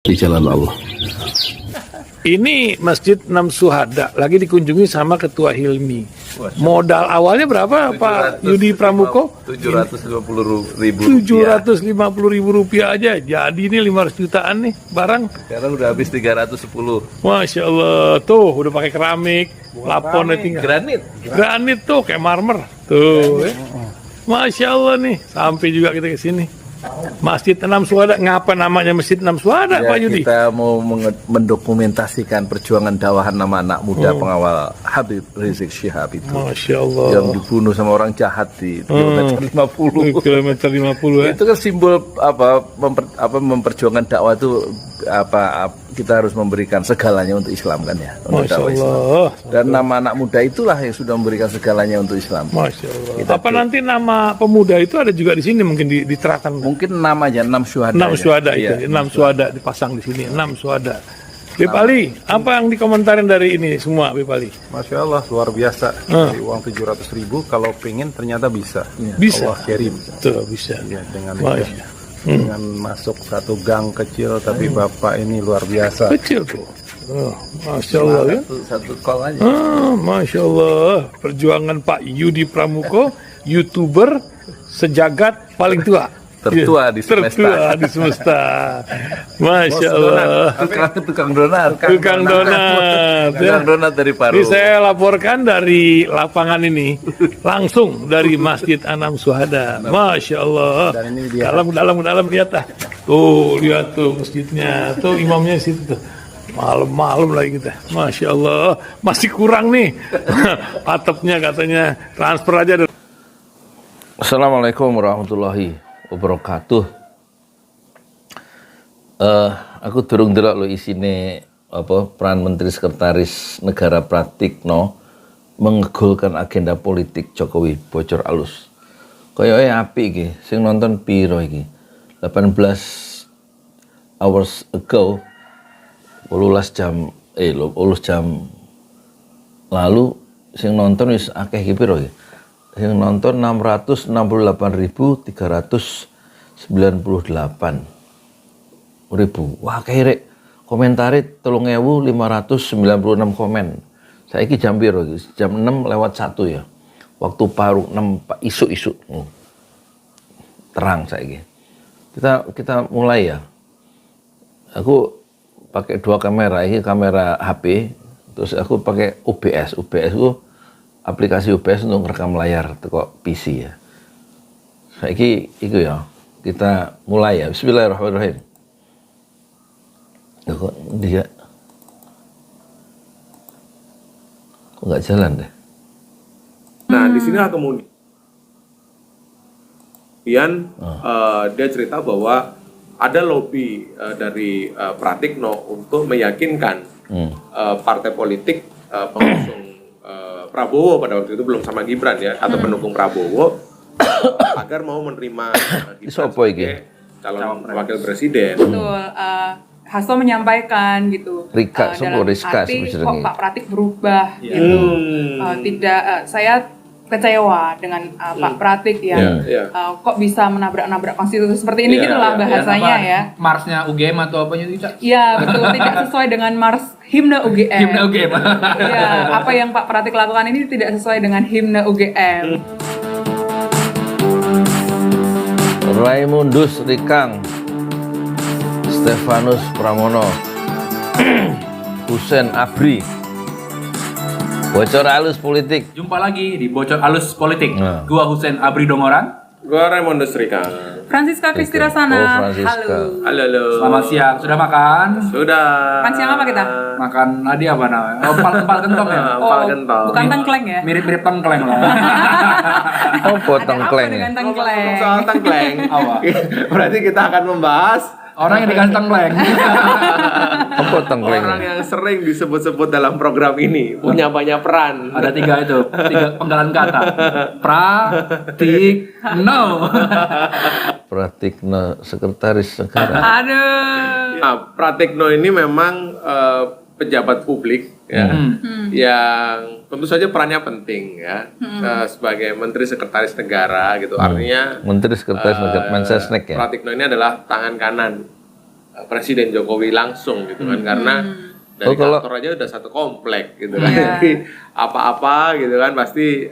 di jalan Allah. Ini Masjid Enam Syuhada lagi dikunjungi sama Ketua Hilmi. Modal awalnya berapa Pak Yudi Pramuko? 750.000 rupiah aja. Jadi ini 500 jutaan nih barang. Sekarang udah habis 310. Masya Allah, tuh udah pakai keramik, laponnya tinggal. Granit tuh kayak marmer. Tuh, Masya Allah nih, sampai juga kita ke sini. Masjid Enam Syuhada, ngapa namanya Masjid Enam Syuhada, Ya, Pak Yudi? kita mau mendokumentasikan perjuangan dakwah nama anak muda pengawal Habib Rizik Syihab itu. Masya Allah. Yang dibunuh sama orang jahat di kilometer 50. Kilometer 50 ya. Itu kan simbol memperjuangkan dakwah itu kita harus memberikan segalanya untuk Islam kan ya, untuk Masya dakwah Islam. Allah. Dan nama anak muda itulah yang sudah memberikan segalanya untuk Islam. Masya Allah. Apa nanti nama pemuda itu ada juga di sini mungkin diterapkan? Mungkin namanya 6 syuhada. 6 syuhada Iya. itu, 6 syuhada dipasang di sini, 6 syuhada. Bip Ali, apa yang dikomentarin dari ini semua, Bip Ali? Masya Allah, luar biasa. Dari uang 700.000, kalau pengen ternyata bisa. Bisa. Allah kirim. Tuh, bisa. Ya, dengan Masya. dengan masuk satu gang kecil, tapi Bapak ini luar biasa. Kecil tuh. Oh, Masya Allah ya. Satu call aja. Masya Allah. Perjuangan Pak Yudi Pramuko, YouTuber sejagat paling tua. Tertua di semesta. Tertua di semesta. Masya Allah. Tukang donat. Tukang donat. Tukang donat dari Paru. Ini saya laporkan dari lapangan ini, langsung dari Masjid Enam Syuhada. Masya Allah. Dan ini dia. Dalam lihat ah. Tuh, lihat tuh masjidnya. Tuh imamnya di situ tuh. Malam-malam lagi kita. Masya Allah. Masih kurang nih. Atapnya katanya transfer aja. Assalamualaikum warahmatullahi wabarakatuh. Aku durung ndelok lho isine peran Menteri Sekretaris Negara Pratikno mengegulkan agenda politik Jokowi bocor alus. Koyoke apik iki, sing nonton piro iki? 18 hours ago 18 jam lalu sing nonton wis akeh iki piro iki? Yang nonton 668.398 ribu. Wah, kayak komentari 3.596 komen. Saiki jam piro? Jam 6:01 ya. Waktu paru 6 isu-isu. Terang saiki. Kita mulai ya. Aku pakai dua kamera, ini kamera HP, terus aku pakai OBS. OBS itu aplikasi OBS untuk rekam layar teko PC ya. Saiki iku ya. Kita mulai ya. Bismillahirrahmanirrahim. Kok dia kok nggak jalan deh. Nah, di sinilah kemudian dia cerita bahwa ada lobby dari Pratikno untuk meyakinkan partai politik pengusung Prabowo pada waktu itu belum sama Gibran ya, atau pendukung Prabowo agar mau menerima Gibran sebagai calon wakil presiden. Betul, Hasto menyampaikan gitu. Rika, dalam Rizka arti kok sebenarnya. Pak Pratik berubah gitu. Tidak, saya kecewa dengan Pak Pratik yang kok bisa menabrak-nabrak konstitusi seperti ini gitulah bahasanya ya. Marsnya UGM atau apanya itu? Iya betul, tidak sesuai dengan Mars himne UGM. Himne UGM. Iya, apa yang Pak Pratik lakukan ini tidak sesuai dengan himne UGM. Raimundus Rikang, Stefanus Pramono, Husen Abri, bocor halus politik. Jumpa lagi di Bocor Alus Politik. Nah. Gua Husein Abri Dongoran. Gua Raymond Srika. Francisca Kristirasana. Oh, Francisca. Halo. Selamat siang. Sudah makan? Sudah. Makan siang apa kita? Makan tadi apa namanya? Oh, empal kentong ya? Empal kentong. Bukan tengkleng ya? Mirip-mirip tengkleng lah. Oh, potong Ada apa kleng dengan ya. tengkleng? Soal tengkleng. Apa? Berarti kita akan membahas Orang yang dikasih tengkleng. Oh, potong kleng. orang yang sering disebut-sebut dalam program ini, punya banyak peran. Ada tiga penggalan kata. Pratikno. Pratikno Sekretaris Negara. Aduh. Nah, Pratikno ini memang pejabat publik ya, yang tentu saja perannya penting ya, sebagai Menteri Sekretaris Negara gitu. Artinya Menteri Sekretaris Negara Mensesnek ya. Pratikno ini adalah tangan kanan Presiden Jokowi langsung gitu kan, karena dari kantor aja udah satu komplek gitu kan. Jadi apa-apa gitu kan pasti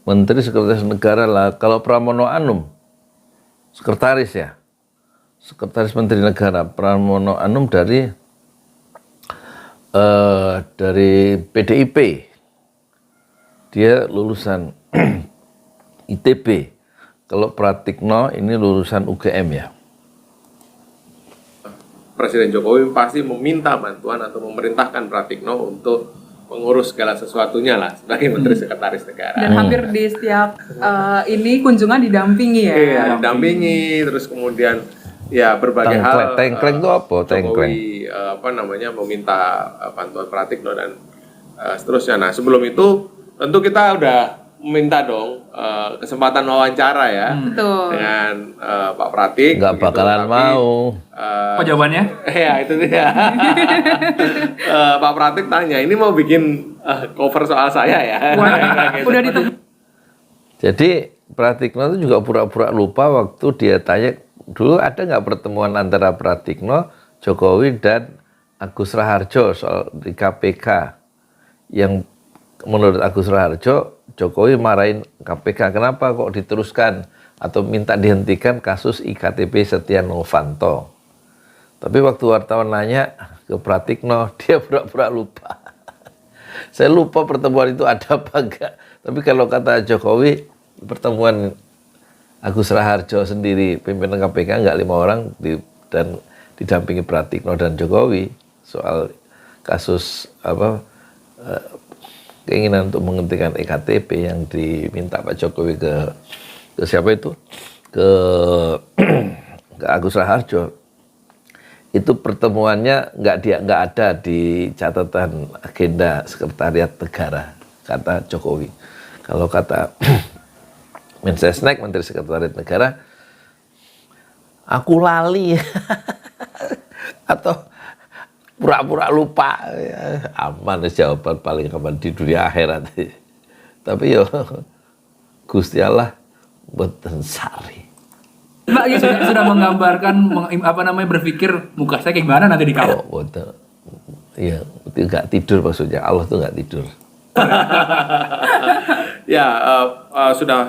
Menteri Sekretaris Negara lah. Kalau Pramono Anum, sekretaris ya, Sekretaris Menteri Negara Pramono Anum dari PDIP, dia lulusan ITB. Kalau Pratikno ini lulusan UGM ya. Presiden Jokowi pasti meminta bantuan atau memerintahkan Pratikno untuk mengurus segala sesuatunya lah sebagai Menteri Sekretaris Negara. Dan hampir di setiap ini kunjungan didampingi ya. Iya, didampingi, terus kemudian ya berbagai hal. Tengkleng itu apa? Tengkleng. Jokowi meminta bantuan Pratikno dan seterusnya. Nah, sebelum itu tentu kita udah meminta dong kesempatan wawancara ya dengan Pak Pratik. Nggak bakalan mau. Apa jawabannya? Ya itu dia. Pak Pratik tanya, ini mau bikin cover soal saya ya. Udah ditemu. Jadi Pratikno itu juga pura-pura lupa waktu dia tanya, dulu ada nggak pertemuan antara Pratikno, Jokowi dan Agus Raharjo soal di KPK, yang menurut Agus Raharjo Jokowi marahin KPK, kenapa kok diteruskan atau minta dihentikan kasus IKTP Setia Novanto. Tapi waktu wartawan nanya ke Pratikno, dia pura-pura lupa. Saya lupa pertemuan itu ada apa enggak. Tapi kalau kata Jokowi, pertemuan Agus Raharjo sendiri, pimpinan KPK enggak 5 orang dan didampingi Pratikno dan Jokowi soal kasus keinginan untuk menghentikan EKTP yang diminta Pak Jokowi ke siapa itu? Ke Agus Raharjo. Itu pertemuannya nggak ada di catatan agenda Sekretariat Negara, kata Jokowi. Kalau kata Mensesnek, Menteri Sekretariat Negara, aku lali atau pura-pura lupa, ya, aman jawaban paling aman di dunia akhirat. Tapi yo Gusti Allah boten sari. Mbak sudah menggambarkan berpikir muka saya kayak gimana nanti di kamar. Oh, boten. Iya, nggak tidur maksudnya. Allah tuh nggak tidur. Ya, sudah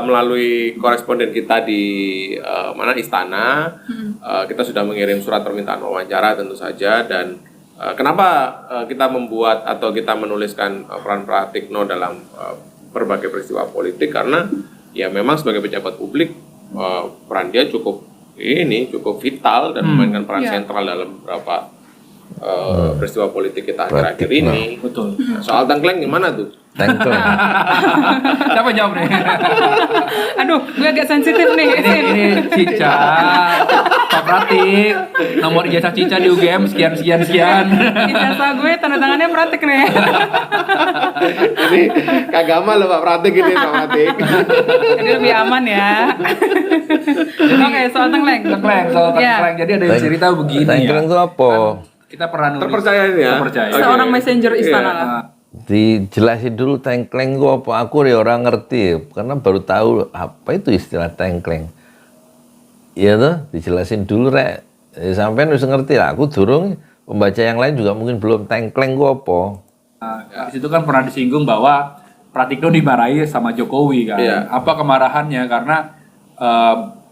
melalui koresponden kita di Istana, kita sudah mengirim surat permintaan wawancara tentu saja. Dan kenapa kita membuat atau kita menuliskan peran Pratikno dalam berbagai peristiwa politik, karena ya memang sebagai pejabat publik peran dia cukup vital dan memainkan peran sentral dalam beberapa peristiwa politik kita akhir-akhir ini. Betul. Nah, soal tengkleng gimana tuh? Tengkleng. Siapa jawab nih? Aduh, gue agak sensitif nih. Ini Cica, Pak Pratik, nomor ijazah Cica di UGM sekian. Ijazah gue tanda tangannya Pratik nih. Ini kagama loh Pak Pratik ini, Pak Pratik. Jadi lebih aman ya. Oke, soal tengkleng. Tengkleng. Jadi ada yang cerita begini ya. Tengkleng itu apa? Kita pernah nulis. Terpercaya ini ya? Terpercaya. Seorang messenger istana lah. Dijelasin dulu tengkleng itu apa? Aku ya orang ngerti, karena baru tahu apa itu istilah tengkleng. Iya tuh, dijelasin dulu rek. Sampai harus ngerti lah. Aku durung, pembaca yang lain juga mungkin belum tengkleng itu apa. Di situ kan pernah disinggung bahwa Pratikno dimarahi sama Jokowi kan. Iya. Apa kemarahannya? Karena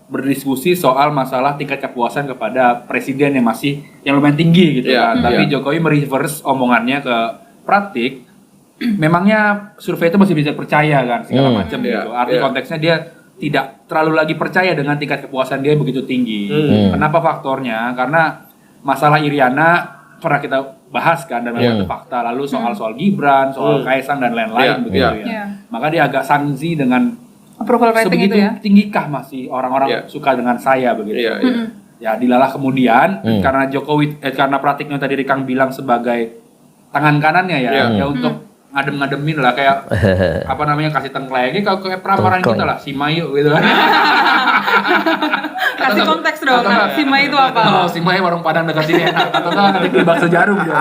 berdiskusi soal masalah tingkat kepuasan kepada presiden yang lumayan tinggi gitu kan. Tapi Jokowi mereverse omongannya ke Pratik. Memangnya survei itu masih bisa percaya kan segala macam gitu. Arti konteksnya dia tidak terlalu lagi percaya dengan tingkat kepuasan dia begitu tinggi. Kenapa faktornya? Karena masalah Iriana pernah kita bahas kan dan memang itu fakta. Lalu soal Gibran, soal Kaisang dan lain-lain begitu ya. Maka dia agak sangsi dengan Approval rating sebegitu itu ya. tinggikah masih orang-orang suka dengan saya begitu. Ya dilalah kemudian karena Pratikno tadi Kang bilang sebagai tangan kanannya ya untuk ngadem-ngademin lah kayak kasih tengkleng. Ini kalau kayak pramaran kita lah, si Mayu gitu kan. Kasih konteks dong, si Mai itu apa? Si Mayu warung Padang dekat sini enak. Atau nanti di bakso jarum ya.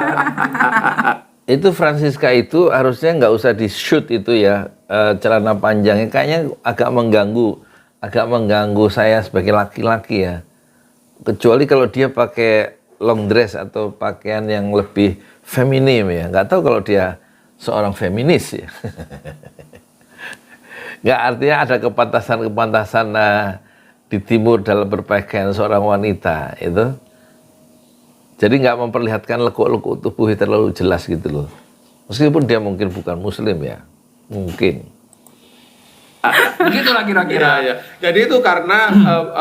Itu Francisca itu harusnya nggak usah di shoot itu ya, celana panjangnya kayaknya agak mengganggu saya sebagai laki-laki ya. kecuali kalau dia pakai long dress atau pakaian yang lebih feminim ya. Nggak tahu kalau dia seorang feminis ya. Nggak, artinya ada kepantasan di timur dalam berpakaian seorang wanita itu. Jadi nggak memperlihatkan lekuk-lekuk tubuhnya terlalu jelas gitu loh. Meskipun dia mungkin bukan muslim ya. Mungkin. Begitulah kira-kira. Ya. Jadi itu karena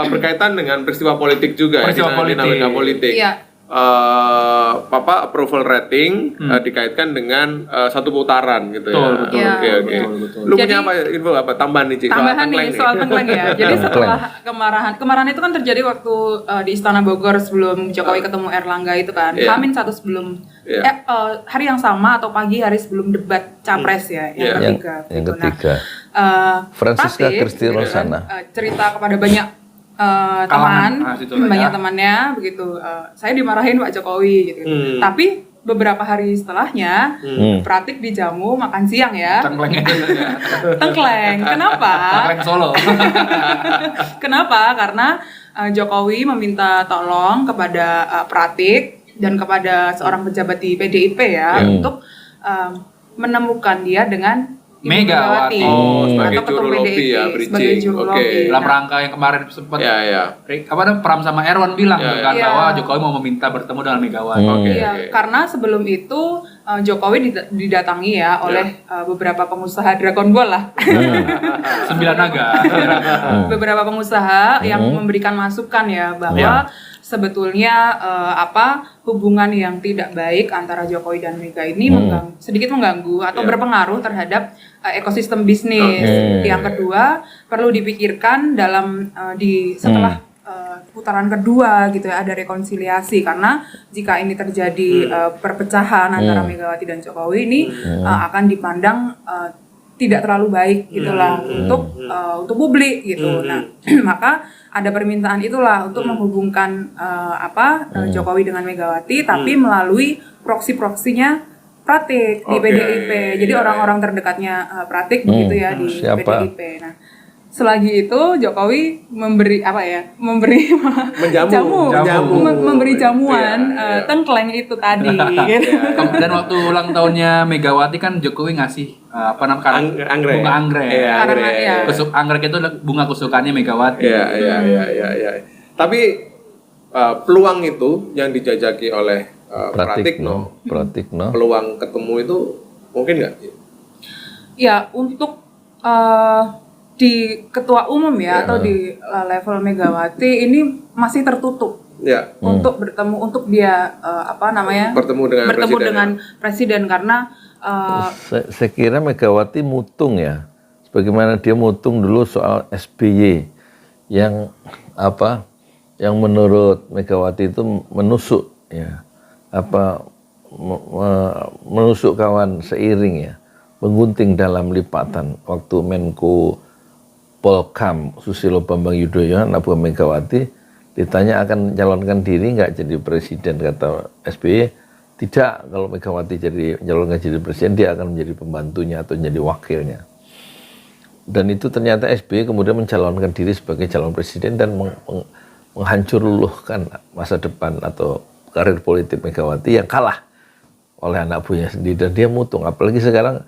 berkaitan dengan peristiwa politik juga, dinamika politik. Iya. Approval rating dikaitkan dengan satu putaran gitu Betul, ya. betul. Oke. Betul. Lu Jadi, punya apa info apa tambahan nih, Cik? Tambahan nih soal tengkleng ya. Jadi setelah kemarahan itu kan terjadi waktu di Istana Bogor sebelum Jokowi ketemu Erlangga itu kan. Hamin satu sebelum hari yang sama atau pagi hari sebelum debat capres ya yang ketiga. Yang gitu. ketiga. Francisca Christy Rosana cerita kepada banyak banyak temannya begitu. Saya dimarahin Pak Jokowi gitu. Tapi beberapa hari setelahnya Pratik dijamu makan siang ya. Tengkleng. Kenapa? Tengkleng Solo. Kenapa? Karena Jokowi meminta tolong kepada Pratik dan kepada seorang pejabat di PDIP ya untuk menemukan dia dengan Megawati. Sebagai juru lobby ya, sebagai juru lobby. Dalam rangka yang kemarin sempat Pram sama Erwan bilang bahwa Jokowi mau meminta bertemu dengan Megawati. Karena sebelum itu Jokowi didatangi ya oleh beberapa pengusaha Dragon Ball lah. 9 naga. Beberapa pengusaha yang memberikan masukan ya bahwa sebetulnya hubungan yang tidak baik antara Jokowi dan Mega ini sedikit mengganggu atau berpengaruh terhadap ekosistem bisnis. Yang kedua perlu dipikirkan dalam setelah putaran kedua gitu ya, ada rekonsiliasi, karena jika ini terjadi perpecahan antara Megawati dan Jokowi ini akan dipandang tidak terlalu baik gitulah untuk publik gitu. Nah, maka ada permintaan itulah untuk menghubungkan Jokowi dengan Megawati tapi melalui proksi-proksinya Pratik di PDIP. Jadi orang-orang terdekatnya Pratik begitu ya di PDIP. Nah, selagi itu Jokowi memberi jamuan tengkleng itu tadi. Gitu. Dan waktu ulang tahunnya Megawati kan Jokowi ngasih anggrek. Bunga anggrek. Anggrek itu bunga kesukaannya Megawati. Iya. Tapi peluang itu yang dijajaki oleh Pratikno, peluang ketemu itu mungkin nggak? Ya, untuk di ketua umum atau di level Megawati ini masih tertutup untuk bertemu, untuk dia bertemu dengan presiden karena saya kira Megawati mutung ya, sebagaimana dia mutung dulu soal SBY yang menurut Megawati itu menusuk menusuk kawan seiring ya, menggunting dalam lipatan. Waktu Menko Polkam Susilo Bambang Yudhoyono, Abu Megawati ditanya akan mencalonkan diri nggak jadi presiden, kata SBY tidak, kalau Megawati mencalonkan jadi presiden dia akan menjadi pembantunya atau menjadi wakilnya. Dan itu ternyata SBY kemudian mencalonkan diri sebagai calon presiden dan menghancurkan masa depan atau karir politik Megawati yang kalah oleh anak buahnya sendiri, dan dia mutung. Apalagi sekarang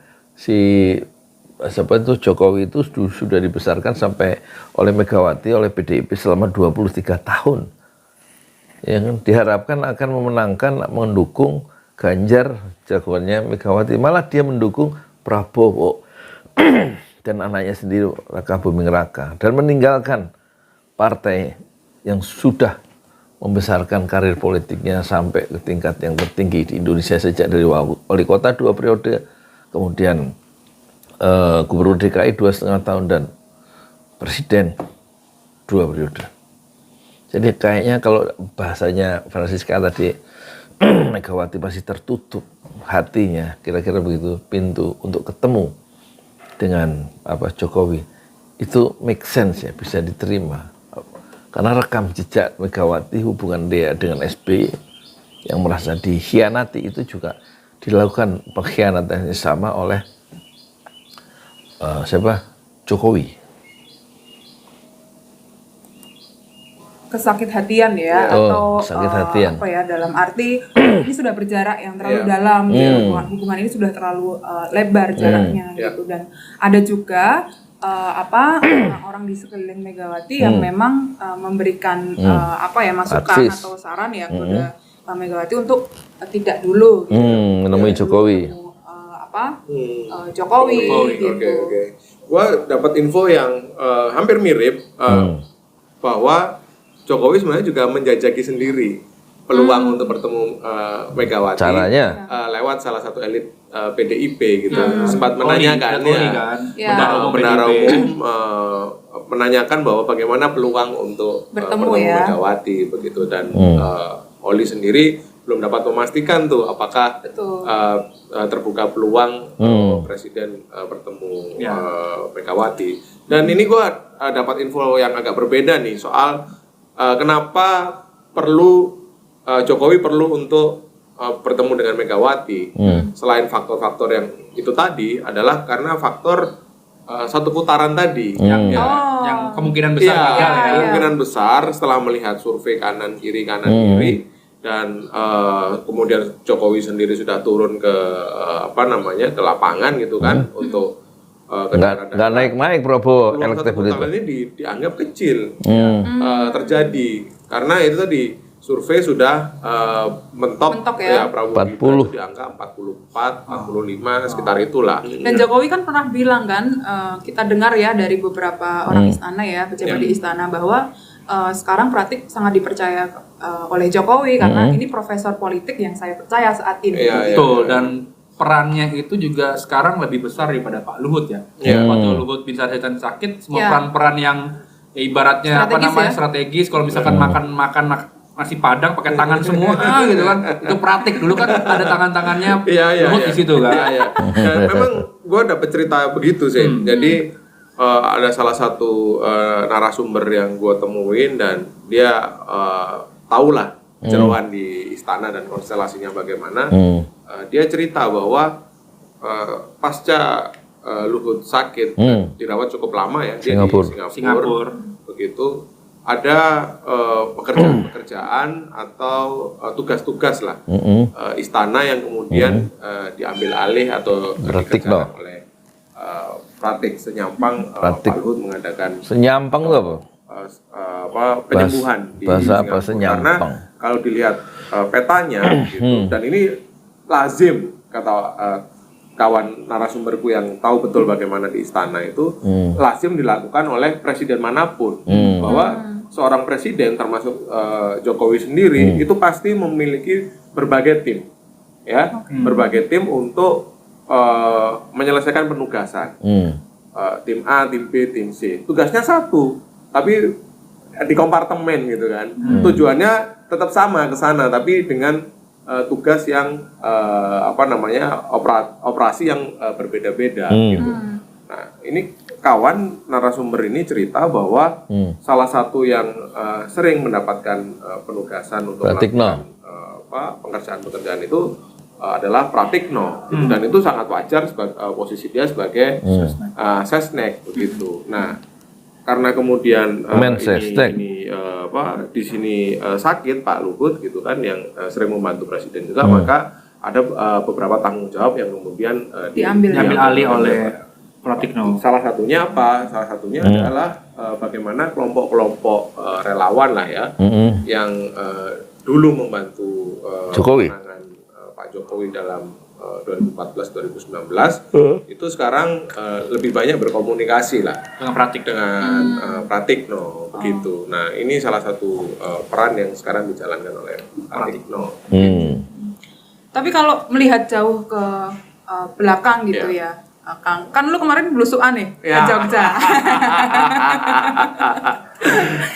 Jokowi itu sudah dibesarkan sampai oleh Megawati, oleh PDIP selama 23 tahun. Yang diharapkan akan mendukung Ganjar, jagoannya Megawati. Malah dia mendukung Prabowo dan anaknya sendiri Raka Buming Raka, dan meninggalkan partai yang sudah membesarkan karir politiknya sampai ke tingkat yang tertinggi di Indonesia, sejak dari wali kota 2 periode, kemudian gubernur DKI 2,5 tahun, dan presiden 2 periode. Jadi kayaknya kalau bahasanya Francisca tadi, Megawati masih tertutup hatinya, kira-kira begitu, pintu untuk ketemu dengan Jokowi itu make sense ya, bisa diterima. Karena rekam jejak Megawati, hubungan dia dengan SBY yang merasa dikhianati, itu juga dilakukan pengkhianatan yang sama oleh Jokowi. kesakit hatian ya, Oh, atau sakit hatian. apa ya, dalam arti ini sudah berjarak yang terlalu dalam gitu. Hubungan ini sudah terlalu lebar jaraknya gitu. Dan ada juga orang-orang di sekeliling Megawati yang memang memberikan masukan Advis. atau saran ya kepada Megawati untuk tidak dulu gitu. menemui Jokowi. Jokowi gitu. Oke. Gua dapat info yang hampir mirip bahwa Jokowi sebenarnya juga menjajaki sendiri peluang untuk bertemu Megawati. Caranya? Lewat salah satu elit PDIP gitu. Sempat menanyakan bendahara umum menanyakan bahwa bagaimana peluang untuk bertemu Megawati begitu, dan Oli sendiri belum dapat memastikan tuh apakah terbuka peluang presiden bertemu Megawati. Dan ini gua dapat info yang agak berbeda nih soal kenapa Jokowi perlu untuk bertemu dengan Megawati. Selain faktor-faktor yang itu tadi adalah karena faktor satu putaran tadi yang kemungkinan besar kemungkinan besar setelah melihat survei kanan kiri dan kemudian Jokowi sendiri sudah turun ke ke lapangan gitu kan untuk nggak naik Prabowo peluang satu elektabilitas. putaran ini dianggap kecil terjadi karena itu tadi survei sudah mentok ya Prabowo 40 di angka 44, 45 sekitar itulah. Dan Jokowi kan pernah bilang kan, kita dengar ya dari beberapa orang istana ya, pejabat di istana, bahwa sekarang Pratik sangat dipercaya oleh Jokowi karena ini profesor politik yang saya percaya saat ini. Betul, dan perannya itu juga sekarang lebih besar daripada Pak Luhut ya. Waktu Luhut bin Sarjaitan sakit, semua peran-peran yang ibaratnya strategis, kalau misalkan makan nasi padang pakai tangan semua gitu kan, itu Pratik dulu kan ada tangan-tangannya Luhut di situ kan. Dan memang gue dapet cerita begitu sih. Jadi ada salah satu narasumber yang gue temuin dan dia tahulah jeroan di istana dan konstelasinya bagaimana. Dia cerita bahwa pasca Luhut sakit dirawat cukup lama ya di Singapura. Begitu ada pekerjaan atau tugas-tugas lah istana yang kemudian diambil alih atau dikerjakan oleh Pratik Senyampang. Pak Luhut mengadakan Senyampang itu apa? penyembuhan di Singapura. Karena kalau dilihat petanya gitu, dan ini lazim kata kawan narasumberku yang tahu betul bagaimana di istana itu lazim dilakukan oleh presiden manapun, bahwa seorang presiden termasuk Jokowi sendiri itu pasti memiliki berbagai tim ya, berbagai tim untuk menyelesaikan penugasan. Tim A, tim B, tim C. Tugasnya satu, tapi di kompartemen gitu kan. Tujuannya tetap sama ke sana, tapi dengan tugas yang operasi yang berbeda-beda gitu. Nah, ini kawan narasumber ini cerita bahwa salah satu yang sering mendapatkan penugasan untuk melakukan pekerjaan itu adalah Pratikno, dan itu sangat wajar posisi dia sebagai Sesnek begitu. Nah, karena kemudian di sini sakit Pak Luhut gitu kan, yang sering membantu presiden juga, maka ada beberapa tanggung jawab yang kemudian diambil alih oleh Pratikno. Salah satunya apa? Salah satunya adalah bagaimana kelompok-kelompok relawan lah ya, yang dulu membantu Jokowi. Pak Jokowi dalam 2014-2019 itu sekarang lebih banyak berkomunikasi lah dengan Pratikno begitu. Nah, ini salah satu peran yang sekarang dijalankan oleh Pratikno. Tapi kalau melihat jauh ke belakang gitu ya, Kang, kan lu kemarin belusukan nih ke Jogja.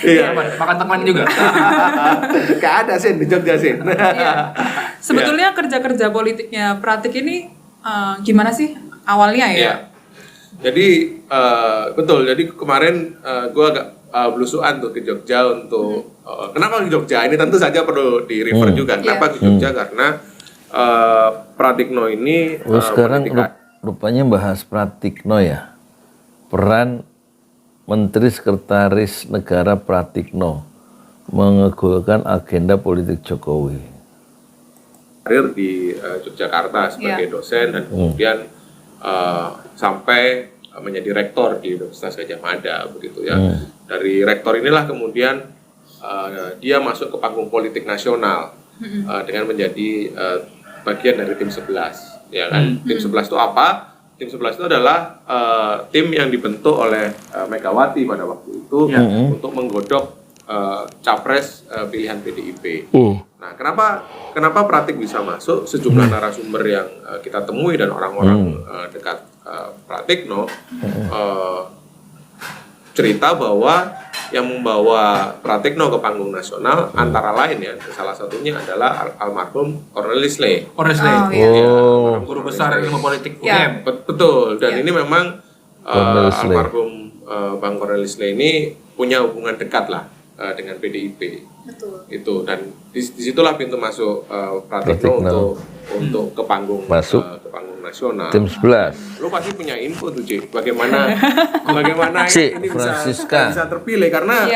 Iya, makan teman juga. Gak ada sih di Jogja sih. Sebetulnya kerja-kerja politiknya Pratik ini gimana sih awalnya ya? Jadi betul. Jadi kemarin gue agak belusukan tuh ke Jogja untuk kenapa ke Jogja? Ini tentu saja perlu di refer juga. Kenapa ke Jogja? Karena Pratikno ini sekarang rupanya bahas Pratikno ya. Peran Menteri Sekretaris Negara Pratikno. mengegulkan agenda politik Jokowi. Karir di Yogyakarta sebagai dosen dan kemudian sampai menjadi rektor di Universitas Gadjah Mada begitu ya. Dari rektor inilah kemudian dia masuk ke panggung politik nasional dengan menjadi bagian dari tim 11 ya kan. Tim 11 itu apa? Tim 11 itu adalah tim yang dibentuk oleh Megawati pada waktu itu untuk menggodok capres pilihan PDIP. Nah, kenapa Pratik bisa masuk? Sejumlah narasumber yang kita temui dan orang-orang dekat Pratikno cerita bahwa yang membawa Pratikno ke panggung nasional antara lain ya, salah satunya adalah almarhum Cornelis Ley. Guru besar ilmu politik UGM. Betul. Dan ini memang almarhum Bang Cornelis Ley ini punya hubungan dekat lah dengan PDIP. Betul. Itu dan disitulah pintu masuk Pratikno untuk ke panggung ke panggung nasional. Tim 11. Lo pasti punya info tuh, Cik. Bagaimana ini bisa terpilih karena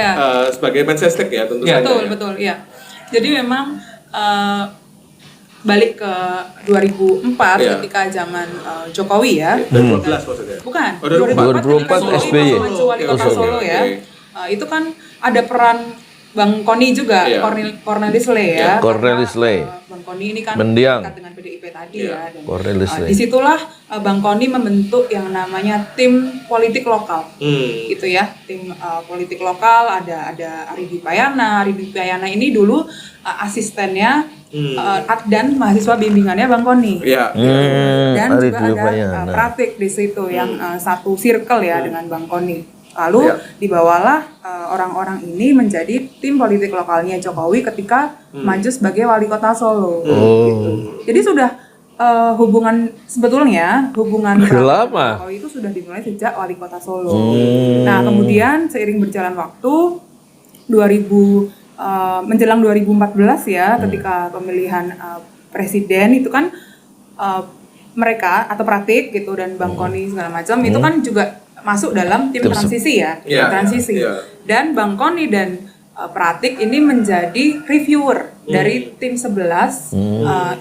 sebagai Mensesnek ya tentu saja. Betul, ya. Jadi memang balik ke 2004 ketika zaman Jokowi ya. 2012 maksudnya. Bukan. 2004 SBY. Wali Kota Solo ya. Itu kan ada peran Bang Koni juga, Cornelis Ley ya. Cornelis Ley. Bang Koni ini kan mendiang dekat dengan PDIP tadi ya. Dan, Cornelis Ley. disitulah Bang Koni membentuk yang namanya tim politik lokal, gitu ya. Tim politik lokal ada Ari Dwi Payana. Ari Dwi Payana ini dulu asistennya dan mahasiswa bimbingannya Bang Koni. Dan Ari juga Dwi ada Payana. Pratik di situ yang satu circle ya dengan Bang Koni. Lalu dibawalah orang-orang ini menjadi tim politik lokalnya Jokowi ketika maju sebagai wali kota Solo. Gitu. Jadi sudah sebetulnya hubungan Jokowi itu sudah dimulai sejak wali kota Solo. Nah kemudian seiring berjalan waktu 2000 menjelang 2014 ya ketika pemilihan presiden itu kan mereka atau Pratik gitu dan Bang Koni segala macam itu kan juga masuk dalam tim transisi ya, transisi. Dan Bang Koni dan Pratik ini menjadi reviewer dari tim 11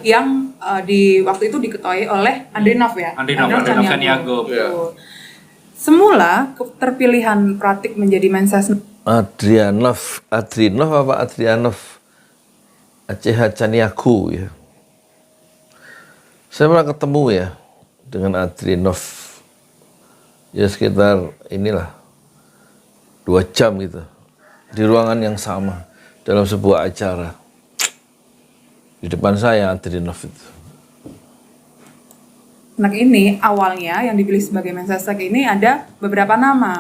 yang di waktu itu diketuai oleh Andrinov ya. Andrinov Caniago. Semula terpilihan Pratik menjadi Mensesnek. Adrinov apa Adrianov? ACH Caniago ya. Saya pernah ketemu ya dengan Adrinov. Ya sekitar inilah 2 jam gitu di ruangan yang sama dalam sebuah acara di depan saya Adrinov itu. Nah ini awalnya yang dipilih sebagai Mensesnek ini ada beberapa nama.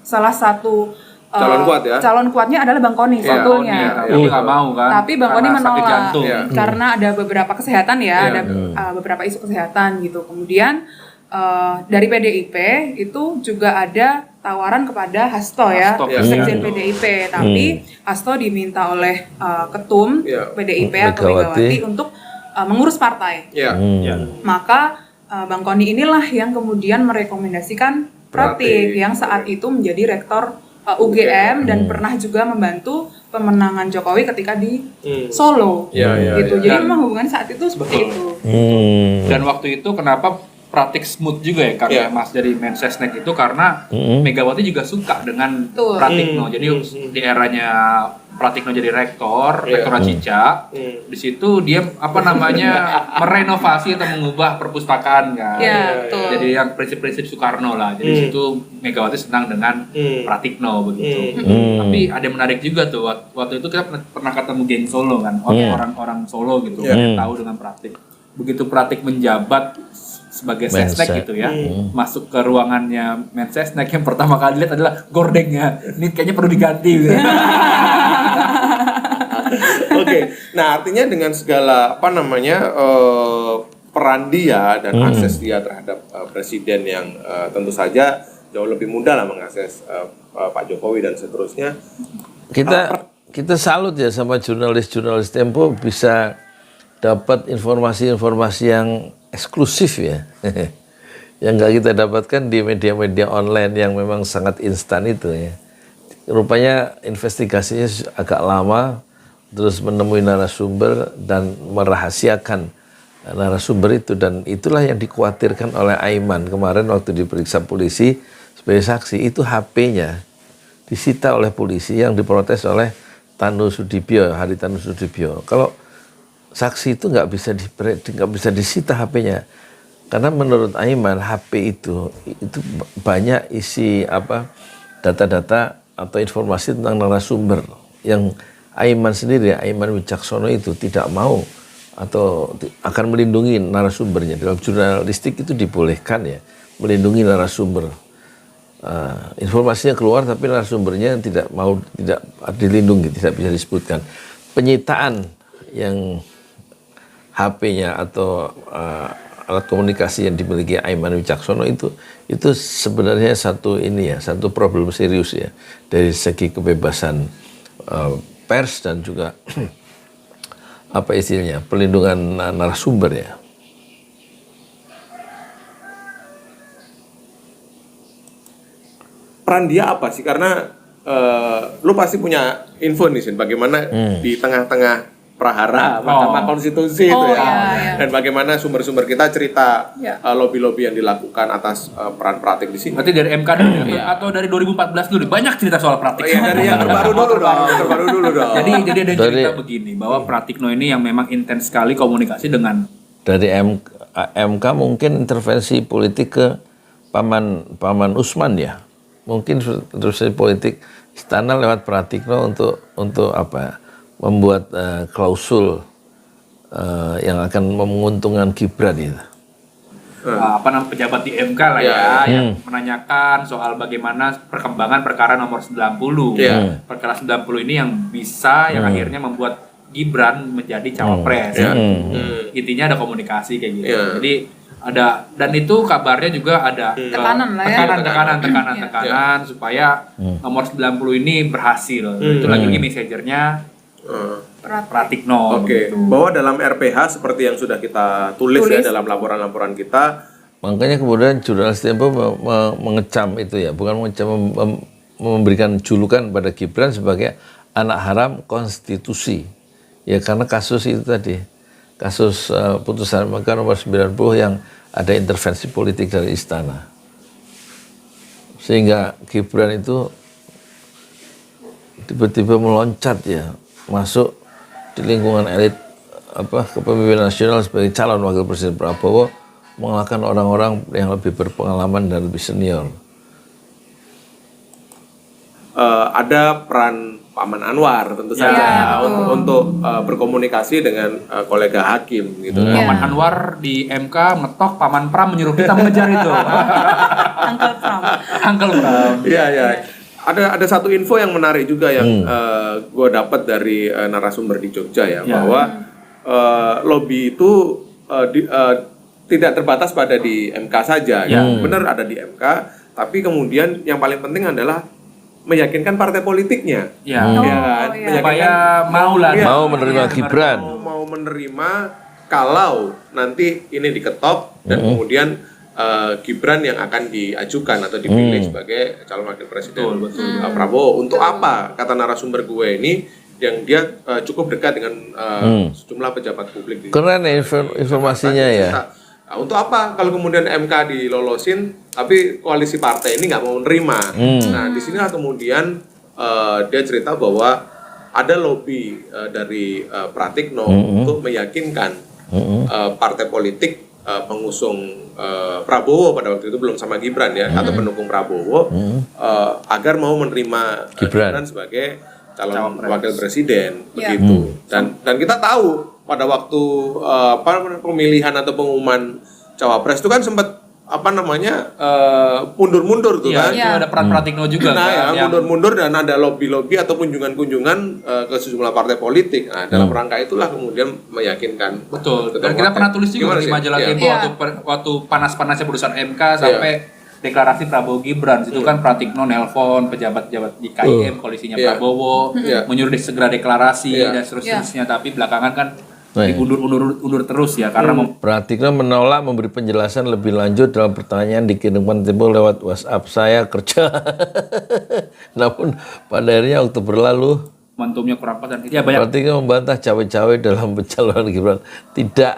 Salah satu calon kuatnya adalah Bang Koni sebetulnya. Tapi nggak mau kan? Tapi Bang Koni menolak karena ada beberapa kesehatan ya, ada beberapa isu kesehatan gitu. Kemudian dari PDIP itu juga ada tawaran kepada Hasto ya, sekjen PDIP, tapi Hasto diminta oleh ketum PDIP atau Megawati untuk mengurus partai. Maka Bang Koni inilah yang kemudian merekomendasikan Pratik yang saat itu menjadi rektor UGM dan pernah juga membantu pemenangan Jokowi ketika di Solo, gitu. Jadi memang hubungan saat itu seperti itu. Dan waktu itu kenapa Pratik smooth juga ya karena Mas dari Mensesnek itu karena Megawati juga suka dengan Pratikno. Jadi di eranya Pratikno jadi rektor Cica, di situ dia merenovasi atau mengubah perpustakaan kan. Jadi yang prinsip-prinsip Soekarno lah. Jadi di situ Megawati senang dengan Pratikno begitu. Tapi ada yang menarik juga tuh waktu itu kita pernah ketemu geng Solo kan, orang-orang Solo gitu yang tahu dengan Pratik. Begitu Pratik menjabat sebagai Sesnek gitu ya, masuk ke ruangannya Mensesnek yang pertama kali lihat adalah gordengnya. Ini kayaknya perlu diganti gitu. Oke. Nah, artinya dengan segala peran dia dan akses dia terhadap presiden yang tentu saja jauh lebih mudah lah mengakses Pak Jokowi dan seterusnya. Kita salut ya sama jurnalis-jurnalis Tempo bisa dapat informasi-informasi yang eksklusif ya, yang nggak kita dapatkan di media-media online yang memang sangat instan itu ya. rupanya investigasinya agak lama, terus menemui narasumber dan merahasiakan narasumber itu, dan itulah yang dikhawatirkan oleh Aiman kemarin waktu diperiksa polisi sebagai saksi. Itu HP-nya disita oleh polisi yang diprotes oleh Tanu Sudibyo, Haritanu Sudibyo. Kalau saksi itu nggak bisa disita HP-nya, karena menurut Aiman HP itu banyak isi data-data atau informasi tentang narasumber yang Aiman sendiri, Aiman Wicaksono itu tidak mau atau akan melindungi narasumbernya. Dalam jurnalistik itu dibolehkan ya, melindungi narasumber. Informasinya keluar tapi narasumbernya tidak dilindungi, tidak bisa disebutkan. Penyitaan yang HP-nya atau alat komunikasi yang dimiliki Aiman Wicaksono itu sebenarnya satu problem serius ya dari segi kebebasan pers dan juga pelindungan narasumber ya. Peran dia apa sih? Karena lu pasti punya info nih, Sin, bagaimana di tengah-tengah prahara Mahkamah Konstitusi itu ya. Iya. Dan bagaimana sumber-sumber kita cerita lobby-lobby yang dilakukan atas peran Pratik di sini. Berarti dari MK dulu atau dari 2014 dulu banyak cerita soal Pratik. Iya, dari yang terbaru dulu dong. Jadi ada cerita begini bahwa Pratikno ini yang memang intens sekali komunikasi dengan dari MK mungkin intervensi politik ke Paman Usman ya. Mungkin intervensi politik istana lewat Pratikno untuk membuat klausul yang akan menguntungkan Gibran itu. Pejabat di MK lah yang menanyakan soal bagaimana perkembangan perkara nomor 90. Perkara 90 ini yang akhirnya membuat Gibran menjadi cawapres. Intinya ada komunikasi kayak gitu. Jadi dan itu kabarnya juga ada tekanan supaya nomor 90 ini berhasil. Itu lagi messengernya Pratikno. Oke. Bahwa dalam RPH seperti yang sudah kita tulis ya dalam laporan-laporan kita. Makanya kemudian jurnalis Tempo mengecam itu ya, bukan mengecam, memberikan julukan pada Gibran sebagai anak haram konstitusi. Ya karena kasus itu tadi, kasus putusan MK nomor 90 yang ada intervensi politik dari istana. Sehingga Gibran itu tiba-tiba meloncat ya, masuk di lingkungan elit kepemimpinan nasional sebagai calon wakil presiden Prabowo, mengalahkan orang-orang yang lebih berpengalaman dan lebih senior. Ada peran Paman Anwar tentu saja untuk berkomunikasi dengan kolega hakim gitu. Paman Anwar di MK ngetok, Paman Pram menyuruh kita mengejar itu. Uncle Pram. Iya. Ada satu info yang menarik juga yang gue dapat dari narasumber di Jogja bahwa lobby itu tidak terbatas pada di MK saja. Benar ada di MK, tapi kemudian yang paling penting adalah meyakinkan partai politiknya. Supaya mau menerima Gibran. Mau menerima kalau nanti ini diketok dan kemudian Gibran yang akan diajukan atau dipilih sebagai calon wakil presiden Prabowo. Untuk apa? Kata narasumber gue ini yang dia cukup dekat dengan sejumlah pejabat publik. Keren informasinya ya. Nah, untuk apa kalau kemudian MK dilolosin tapi koalisi partai ini nggak mau menerima? Nah, disinilah kemudian dia cerita bahwa ada lobby dari Pratikno untuk meyakinkan partai politik pengusung Prabowo pada waktu itu belum sama Gibran ya, atau pendukung Prabowo agar mau menerima Gibran sebagai calon wakil presiden begitu. Dan kita tahu pada waktu pemilihan atau pengumuman cawapres itu kan sempat mundur-mundur tuh kan. Itu ada peran Pratikno juga. Mundur-mundur dan ada lobby-lobby atau kunjungan-kunjungan ke sejumlah partai politik. Nah, dalam rangka itulah kemudian meyakinkan. Betul. Dan kita pernah tulis juga di majalah Tempo waktu panas-panasnya putusan MK sampai deklarasi Prabowo Gibran. Itu kan Pratikno nelpon pejabat-pejabat di KIM koalisinya Prabowo, menyuruh segera deklarasi dan seterusnya. Tapi belakangan kan diundur terus ya karena Pratikno menolak memberi penjelasan lebih lanjut dalam pertanyaan dikirimkan Tempo lewat WhatsApp. Saya kerja. Namun pada akhirnya Oktober lalu momentumnya kurang pas dan ya banyak Pratikno membantah cawe-cawe dalam pencalonan Gibran. Tidak.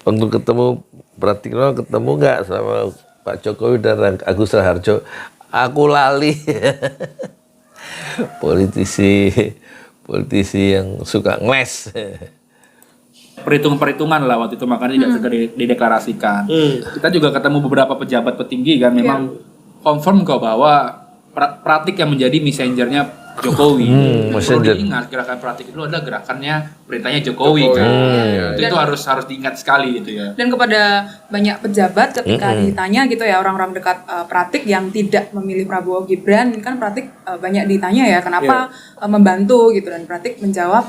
Waktu ketemu Pratikno ketemu nggak sama Pak Jokowi dan Agus Raharjo? Aku lali. Politisi yang suka ngeles. perhitungan lah waktu itu makanya tidak segera dideklarasikan. Kita juga ketemu beberapa pejabat petinggi kan memang confirm kok bahwa Pratik yang menjadi messengernya Jokowi. Perlu diingat gerakan Pratik itu adalah gerakannya perintahnya Jokowi kan. Itu harus diingat sekali gitu ya. Dan kepada banyak pejabat ketika ditanya gitu ya orang-orang dekat Pratik yang tidak memilih Prabowo Gibran, kan Pratik banyak ditanya ya kenapa membantu gitu, dan Pratik menjawab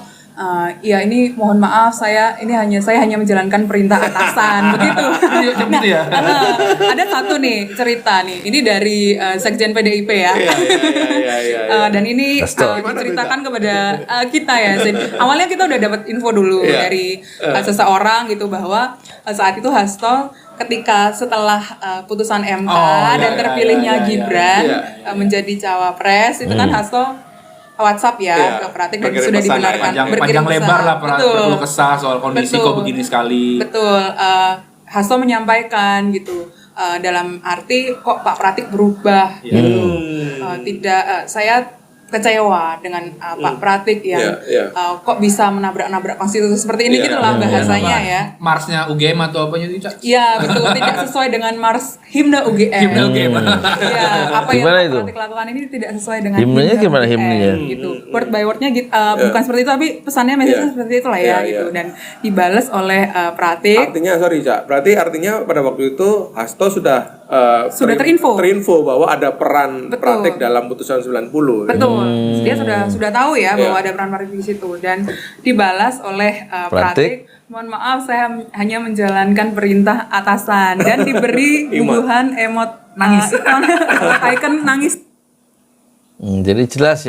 ya ini mohon maaf saya hanya menjalankan perintah atasan begitu. Gitu ya. Ada satu nih cerita nih, ini dari Sekjen PDIP ya. Dan ini diceritakan kepada kita ya. Awalnya kita udah dapat info dulu dari seseorang gitu bahwa saat itu Hasto ketika setelah putusan MK dan terpilihnya Gibran menjadi cawapres itu kan Hasto WhatsApp ke Pratik dan sudah dibenarkan panjang lebar lah perlu kesah soal kondisi kok begini sekali. Betul. Hasto menyampaikan gitu dalam arti kok Pak Pratik berubah gitu. Tidak saya kecewa dengan Pak Pratik yang kok bisa menabrak-nabrak konstitusi seperti ini gitu lah bahasanya ya. Marsnya UGM atau apanya itu? Iya betul, tidak sesuai dengan Mars himne UGM. Iya, apa yang Pak Pratik lakukan ini tidak sesuai dengan himnenya gimana himnenya? Gitu. Word by wordnya bukan seperti itu, tapi pesannya message-nya seperti itulah ya gitu, dan dibalas oleh Pratik. Artinya berarti artinya pada waktu itu Hasto sudah terinfo bahwa ada peran Pratik dalam putusan 90. Betul. Dia sudah tahu ya bahwa ada peran Pratik di situ, dan dibalas oleh Pratik, mohon maaf saya hanya menjalankan perintah atasan, dan diberi bubuhan emot nangis. Icon nangis. Jadi jelas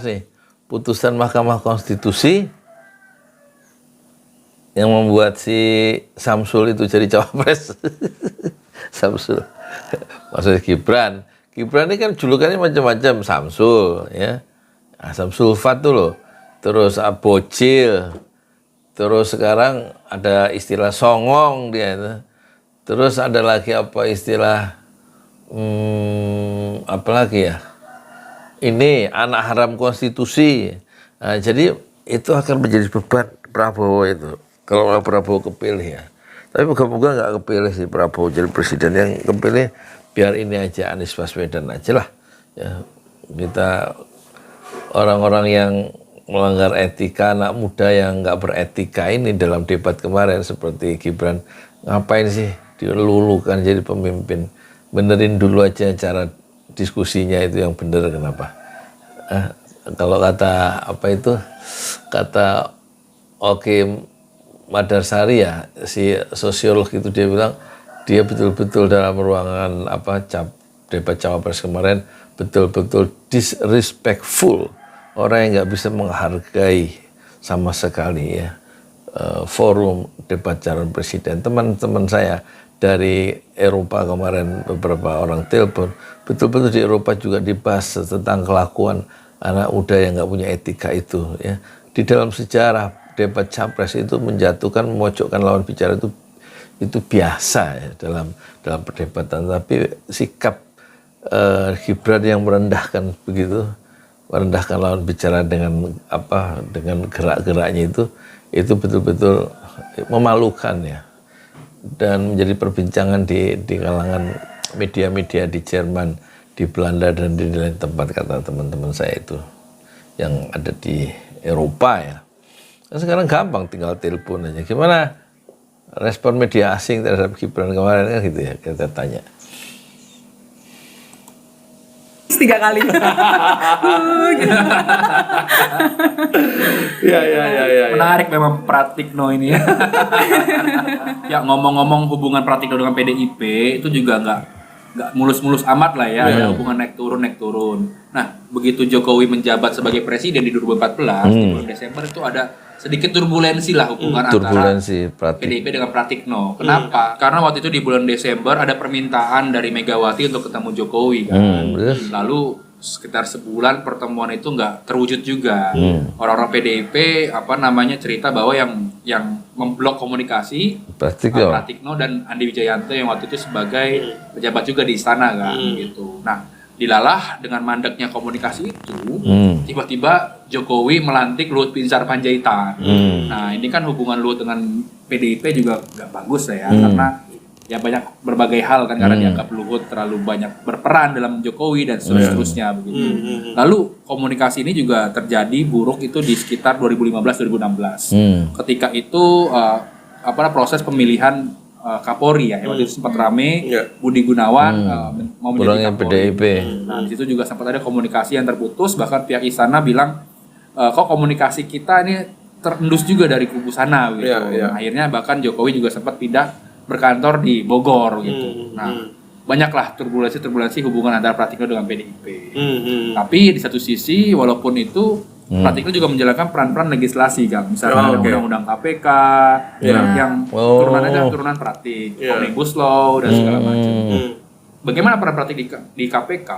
nih putusan Mahkamah Konstitusi yang membuat si Samsul itu jadi cawapres. Samsul, maksudnya Gibran ini kan julukannya macam-macam, Samsul ya, Samsul Fat tuh loh, terus Bocil, terus sekarang ada istilah songong dia, terus ada lagi apa istilah apa lagi ya, ini anak haram konstitusi. Nah, jadi itu akan menjadi beban Prabowo itu kalau Prabowo kepilih ya. Tapi moga-moga nggak kepilih si Prabowo jadi presiden, yang kepilih biar ini aja Anies Baswedan aja lah. Ya, kita orang-orang yang melanggar etika, anak muda yang nggak beretika ini dalam debat kemarin seperti Gibran, ngapain sih dilulukan jadi pemimpin? Benerin dulu aja cara diskusinya itu yang bener, kenapa? Kalau kata Madarsari ya, si sosiolog itu dia bilang dia betul-betul dalam ruangan debat cawapres kemarin betul-betul disrespectful, orang yang nggak bisa menghargai sama sekali ya forum debat calon presiden. Teman-teman saya dari Eropa kemarin beberapa orang telepon, betul-betul di Eropa juga dibahas tentang kelakuan anak muda yang nggak punya etika itu ya. Di dalam sejarah debat capres itu menjatuhkan, memojokkan lawan bicara itu biasa ya dalam perdebatan. Tapi sikap Gibran yang merendahkan lawan bicara dengan gerak-geraknya itu betul-betul memalukan ya, dan menjadi perbincangan di kalangan media-media di Jerman, di Belanda, dan di lain tempat, kata teman-teman saya itu yang ada di Eropa ya. Sekarang gampang, tinggal telepon aja. Gimana respon media asing terhadap Gibran kemarin kan gitu ya, kita tanya. 3 kali. Ya. Menarik memang Pratikno ini ya. Ya ngomong-ngomong hubungan Pratikno dengan PDIP itu juga nggak mulus-mulus amat lah ya, ada hubungan naik turun. Nah, begitu Jokowi menjabat sebagai presiden di 2014 di bulan Desember itu ada sedikit turbulensi lah hubungan antara PDIP dengan Pratikno. Kenapa? Karena waktu itu di bulan Desember ada permintaan dari Megawati untuk ketemu Jokowi kan. Lalu sekitar sebulan pertemuan itu nggak terwujud juga. Orang-orang PDIP cerita bahwa yang memblok komunikasi Pratikno dan Andi Wijayanto yang waktu itu sebagai pejabat juga di istana kan gitu. Nah, dilalah dengan mandeknya komunikasi itu, tiba-tiba Jokowi melantik Luhut Binsar Panjaitan. Nah, ini kan hubungan Luhut dengan PDIP juga nggak bagus ya, karena ya banyak berbagai hal kan, karena dianggap Luhut terlalu banyak berperan dalam Jokowi dan seterusnya begitu. Lalu komunikasi ini juga terjadi buruk itu di sekitar 2015-2016. Ketika itu proses pemilihan Kapolri ya, waktu itu sempat rame, Budi Gunawan mau menjadi Kapolri. PDIP. Nah, di situ juga sempat ada komunikasi yang terputus, bahkan pihak istana bilang kok komunikasi kita ini terendus juga dari kubu sana gitu. Nah, akhirnya bahkan Jokowi juga sempat pindah berkantor di Bogor gitu. Nah, banyaklah turbulensi hubungan antara Pratikno dengan PDIP. Tapi di satu sisi walaupun itu Pratikno juga menjalankan peran-peran legislasi kan. Misalnya ada undang-undang KPK yang turunan Pratik, Omnibus Law dan segala macam. Bagaimana peran Pratik di KPK?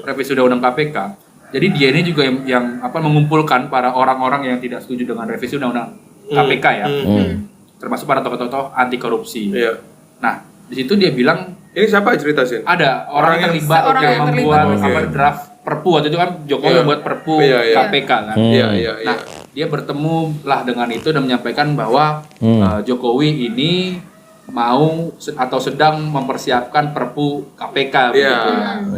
Revisi undang-undang KPK. Jadi dia ini juga yang mengumpulkan para orang-orang yang tidak setuju dengan revisi undang-undang KPK ya. Termasuk para tokoh-tokoh anti korupsi. Nah, di situ dia bilang, ini siapa cerita sih? Ada orang yang terlibat yang membuat draft Perpu. Waktu itu kan Jokowi membuat Perpu KPK kan. Nah, dia bertemu lah dengan itu dan menyampaikan bahwa Jokowi ini mau atau sedang mempersiapkan Perpu KPK begitu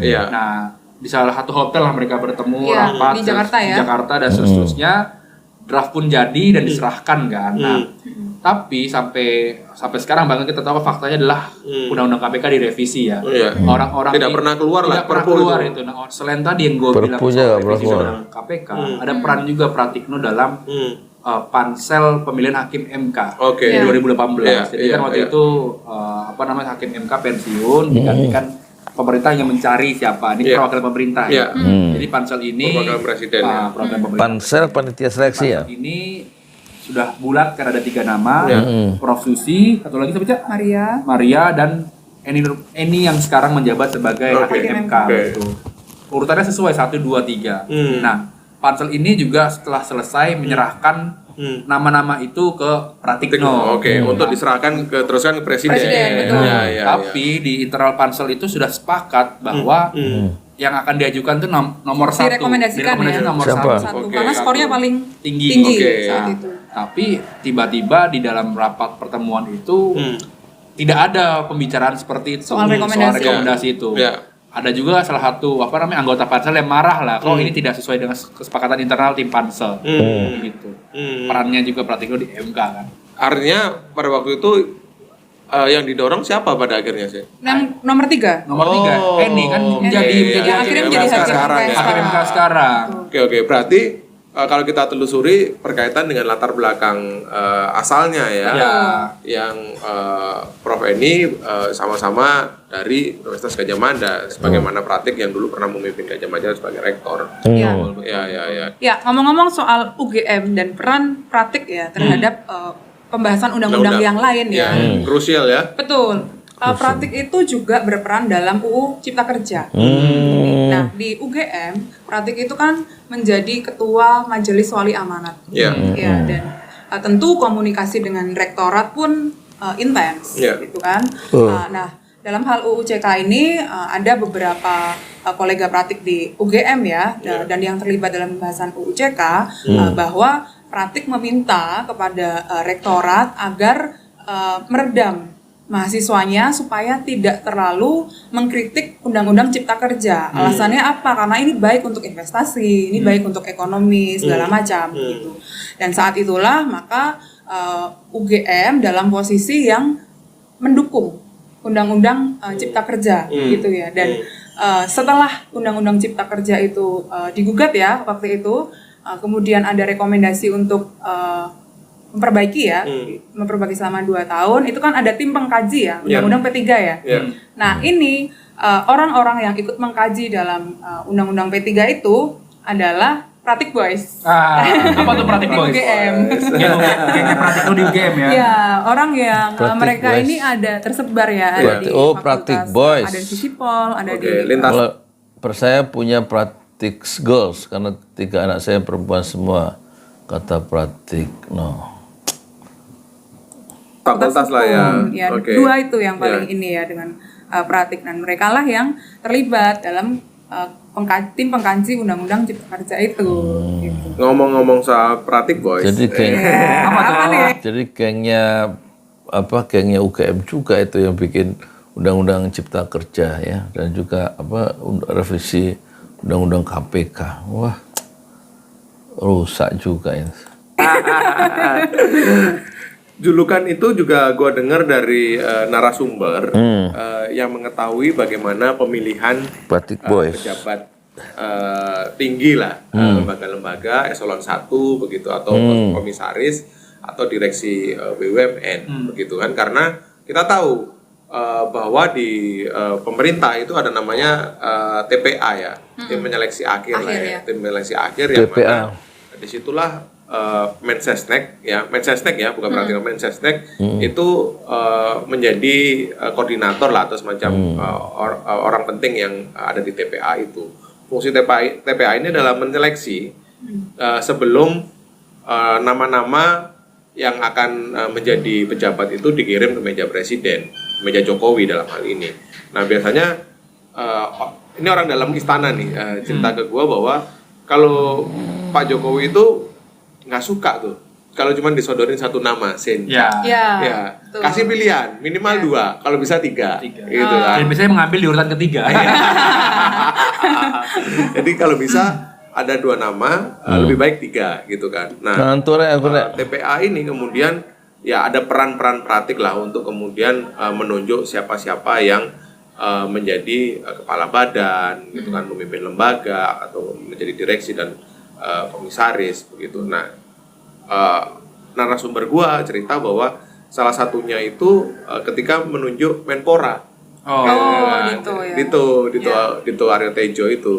ya. Nah, di salah satu hotel lah mereka bertemu rapat di Jakarta dan seterusnya. Draft pun jadi dan diserahkan kan. Nah, tapi sampai sekarang bahkan kita tahu faktanya adalah undang-undang KPK direvisi ya. Orang-orang tidak pernah keluar itu. Nah, selain tadi yang gue bilang soal revisi undang KPK, ada peran juga Pratikno dalam pansel pemilihan hakim MK di 2018. Jadi kan waktu itu hakim MK pensiun digantikan pemerintah yang mencari siapa ini perwakilan pemerintah ya. Jadi pansel ini perwakilan presiden pansel panitia seleksi ya. Ini sudah bulat karena ada 3 nama, Prof Susi, satu lagi siapa? Maria dan Eni yang sekarang menjabat sebagai hakim MK gitu. Urutannya sesuai 1, 2, 3. Nah, pansel ini juga setelah selesai menyerahkan nama-nama itu ke Pratikno. Untuk diserahkan teruskan ke presiden. Tapi di internal pansel itu sudah sepakat bahwa yang akan diajukan itu nomor 1. Direkomendasikan nomor 1. Karena skornya paling tinggi saat itu. Tapi tiba-tiba di dalam rapat pertemuan itu tidak ada pembicaraan seperti itu soal rekomendasi itu. Ada juga salah satu anggota pansel yang marah lah, kalau ini tidak sesuai dengan kesepakatan internal tim pansel. Gitu. Perannya juga Pratikno di MK kan. Artinya pada waktu itu yang didorong siapa pada akhirnya sih? Nomor 3. Eni kan akhirnya menjadi hakim MK sekarang. Oke. Berarti kalau kita telusuri berkaitan dengan latar belakang asalnya yang Prof Eni sama-sama dari Universitas Gadjah Mada, sebagaimana Pratik yang dulu pernah memimpin Gadjah Mada sebagai rektor. Ya, ngomong-ngomong soal UGM dan peran Pratik ya terhadap pembahasan undang-undang yang lain ya. Krusial ya. Betul. Pratik itu juga berperan dalam UU Cipta Kerja. Nah, di UGM, Pratik itu kan menjadi ketua Majelis Wali Amanat. Dan tentu komunikasi dengan rektorat pun intens, gitu kan. Nah, dalam hal UU CK ini ada beberapa kolega Pratik di UGM ya, dan yang terlibat dalam pembahasan UU CK bahwa Pratik meminta kepada rektorat agar meredam mahasiswanya supaya tidak terlalu mengkritik Undang-Undang Cipta Kerja. Alasannya apa? Karena ini baik untuk investasi, ini baik untuk ekonomi, segala macam gitu. Dan saat itulah maka UGM dalam posisi yang mendukung Undang-Undang Cipta Kerja gitu ya. Dan setelah Undang-Undang Cipta Kerja itu digugat ya waktu itu, kemudian ada rekomendasi untuk memperbaiki selama 2 tahun, itu kan ada tim pengkaji ya, Undang-Undang P3 ya. Nah, ini orang-orang yang ikut mengkaji dalam Undang-Undang P3 itu adalah Pratik Boys. Apa tuh Pratik Boys? UGM. Gengnya Pratik tuh di UGM ya. Ya, orang yang Pratik mereka Boys. ini ada tersebar ya, ada di Oh, fakultas, Pratik Boys. ada di Visipol, ada Oke, di lintas Kalau saya punya Pratik Girls karena 3 anak saya perempuan semua. Kata Pratik, no. fakultas lah ya. hukum. Ya, Oke. dua itu yang paling ini ya dengan Pratik, dan mereka lah yang terlibat dalam tim pengkaji Undang-Undang Cipta Kerja itu. Gitu. Ngomong-ngomong soal Pratik Boys. Jadi geng, Apa nih? jadi gengnya UGM juga itu yang bikin Undang-Undang Cipta Kerja ya, dan juga revisi Undang-Undang KPK. Wah, rusak juga ini. Julukan itu juga gue dengar dari narasumber yang mengetahui bagaimana pemilihan Pratik Boys. pejabat tinggi lah, lembaga-lembaga eselon 1 begitu, atau komisaris atau direksi BUMN begitu kan, karena kita tahu bahwa di pemerintah itu ada namanya TPA ya, tim penyeleksi akhir lah ya, tim penyeleksi akhir yang TPA. mana disitulah Mensesnek ya, bukan berarti Mensesnek itu menjadi koordinator lah atau semacam orang penting yang ada di TPA itu. Fungsi TPA ini adalah menyeleksi sebelum nama-nama yang akan menjadi pejabat itu dikirim ke meja presiden, meja Jokowi dalam hal ini. Nah biasanya ini orang dalam istana nih cerita ke gua bahwa kalau Pak Jokowi itu nggak suka tuh kalau cuma disodorin satu nama Senja. Ya, kasih pilihan minimal 2, kalau bisa 3 gitu kan. Dan biasanya mengambil di urutan ketiga. Jadi kalau bisa ada 2 nama, lebih baik 3 gitu kan. Nah, TPA ini kemudian ya ada peran-peran Pratik lah untuk kemudian menunjuk siapa-siapa yang menjadi kepala badan gitu kan, memimpin lembaga atau menjadi direksi dan komisaris begitu. Nah, narasumber gua cerita bahwa salah satunya itu ketika menunjuk Menpora. Dito Aryo Tejo itu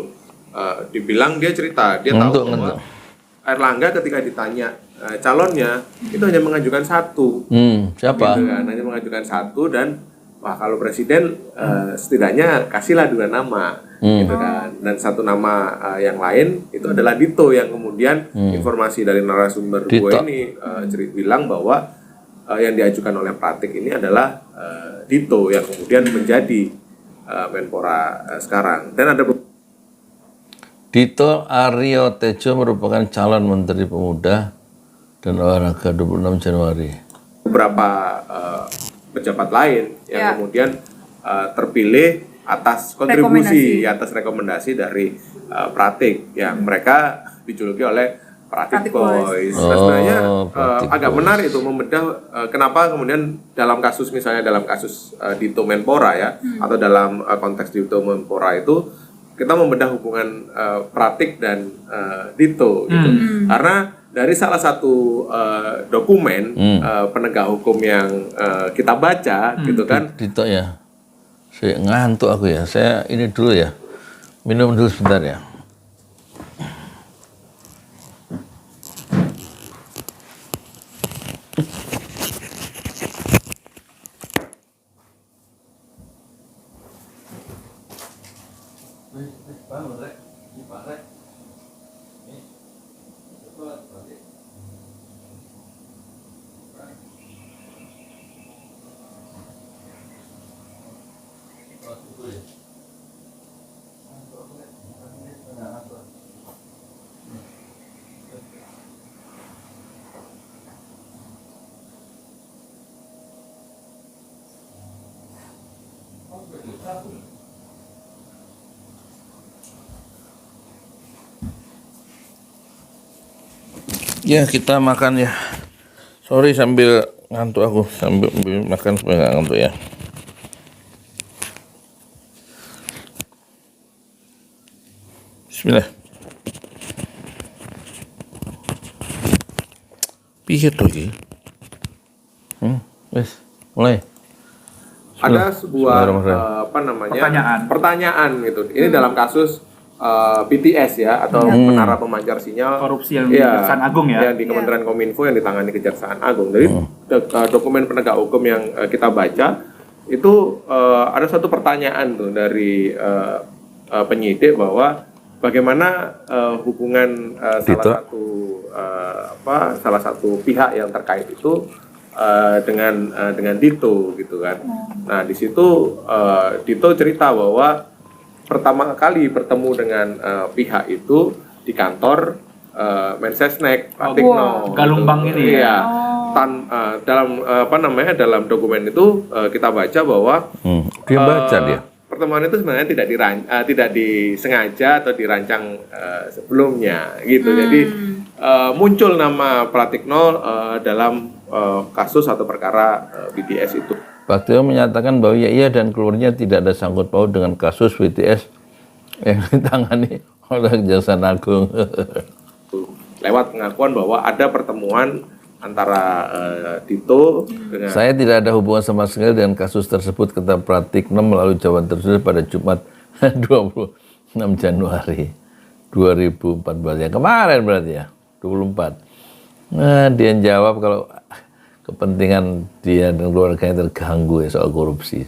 dibilang, dia cerita, dia tahu bahwa Airlangga ketika ditanya calonnya itu hanya mengajukan 1. Siapa? Gitu kan, hanya mengajukan 1, dan wah kalau presiden setidaknya kasihlah 2 nama gitu kan, dan 1 nama yang lain itu adalah Dito, yang kemudian informasi dari narasumber gue ini bilang bahwa yang diajukan oleh Pratik ini adalah Dito yang kemudian menjadi Menpora sekarang. Dan ada Dito Aryo Tejo merupakan calon Menteri Pemuda dan Olahraga 26 Januari. Beberapa pejabat lain yang kemudian terpilih atas kontribusi, atas rekomendasi dari Pratik, yang mereka dijuluki oleh Pratik Boys. Nah, sebenarnya agak menarik itu membedah kenapa kemudian dalam kasus Dito Menpora ya, atau dalam konteks Dito Menpora itu kita membedah hubungan Pratik dan Dito gitu. Karena dari salah satu dokumen penegak hukum yang kita baca gitu kan. Dito ya. Saya ngantuk aku ya. Saya ini dulu ya. Minum dulu sebentar ya. Ya kita makan ya. Sorry sambil ngantuk aku, sambil makan supaya nggak ngantuk ya. Bismillah. Piye to iki? Wes, mulai. ada sebuah Pertanyaan. pertanyaan gitu. Ini dalam kasus BTS ya, atau menara pemancar sinyal Korupsi yang di Kejaksaan Agung ya. yang di Kementerian Kominfo yang ditangani Kejaksaan Agung. Jadi dokumen penegak hukum yang kita baca itu ada satu pertanyaan tuh dari penyidik bahwa bagaimana hubungan salah satu pihak yang terkait itu dengan Dito gitu kan. Nah di situ Dito cerita bahwa pertama kali bertemu dengan pihak itu di kantor Mensesnek Pratikno. Galumbang ini ya. Dalam dokumen itu kita baca bahwa Dia baca dia. pertemuan itu sebenarnya tidak disengaja atau dirancang sebelumnya gitu. Jadi muncul nama Pratikno dalam kasus atau perkara BTS itu. Pak Tio menyatakan bahwa ia dan keluarnya tidak ada sangkut paut dengan kasus BTS yang ditangani oleh Kejaksaan Agung. Lewat pengakuan bahwa ada pertemuan antara Dito dengan Saya tidak ada hubungan sama sekali dengan kasus tersebut, kata Pratikno melalui jawaban tertulis pada Jumat 26 Januari 2014. Ya kemarin berarti ya, 24. Nah, dia jawab kalau kepentingan dia dan keluarganya terganggu ya soal korupsi.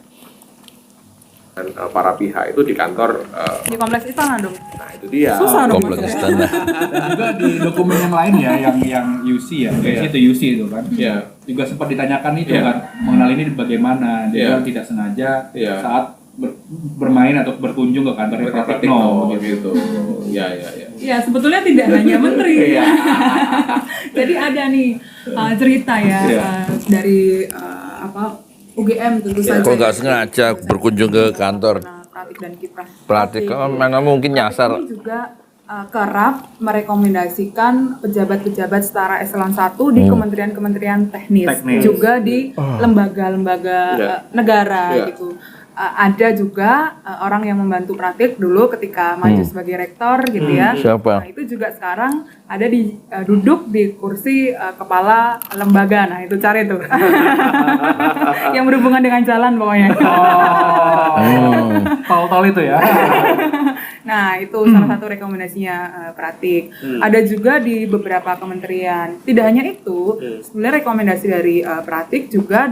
dan para pihak itu di kantor Di kompleks istana dong. nah itu dia. Susah dong Kompleks maksudnya. istana. Dan juga di dokumen yang lain ya, yang UC ya, itu UC itu kan. Iya. Juga sempat ditanyakan itu Iya. kan, mengenal ini bagaimana, dia Iya. tidak sengaja Iya. saat bermain atau berkunjung ke kantornya Pratikno gitu. Ya. Ya sebetulnya tidak hanya menteri. Jadi ada nih cerita ya dari UGM tentu saja. Kok nggak sengaja berkunjung ke kantor Pratik dan Kiprah. Pratikno, mana mungkin nyasar. Ini juga kerap merekomendasikan pejabat-pejabat setara eselon 1 di kementerian-kementerian teknis, juga di lembaga-lembaga negara gitu. Ada juga orang yang membantu Pratik dulu ketika maju sebagai rektor gitu ya. Siapa? Nah, itu juga sekarang ada duduk di kursi kepala lembaga. Nah, itu cari tuh. Yang berhubungan dengan jalan pokoknya. Tol-tol itu ya. Nah, itu salah satu rekomendasinya Pratik. Ada juga di beberapa kementerian. Tidak hanya itu, sebenarnya rekomendasi dari Pratik juga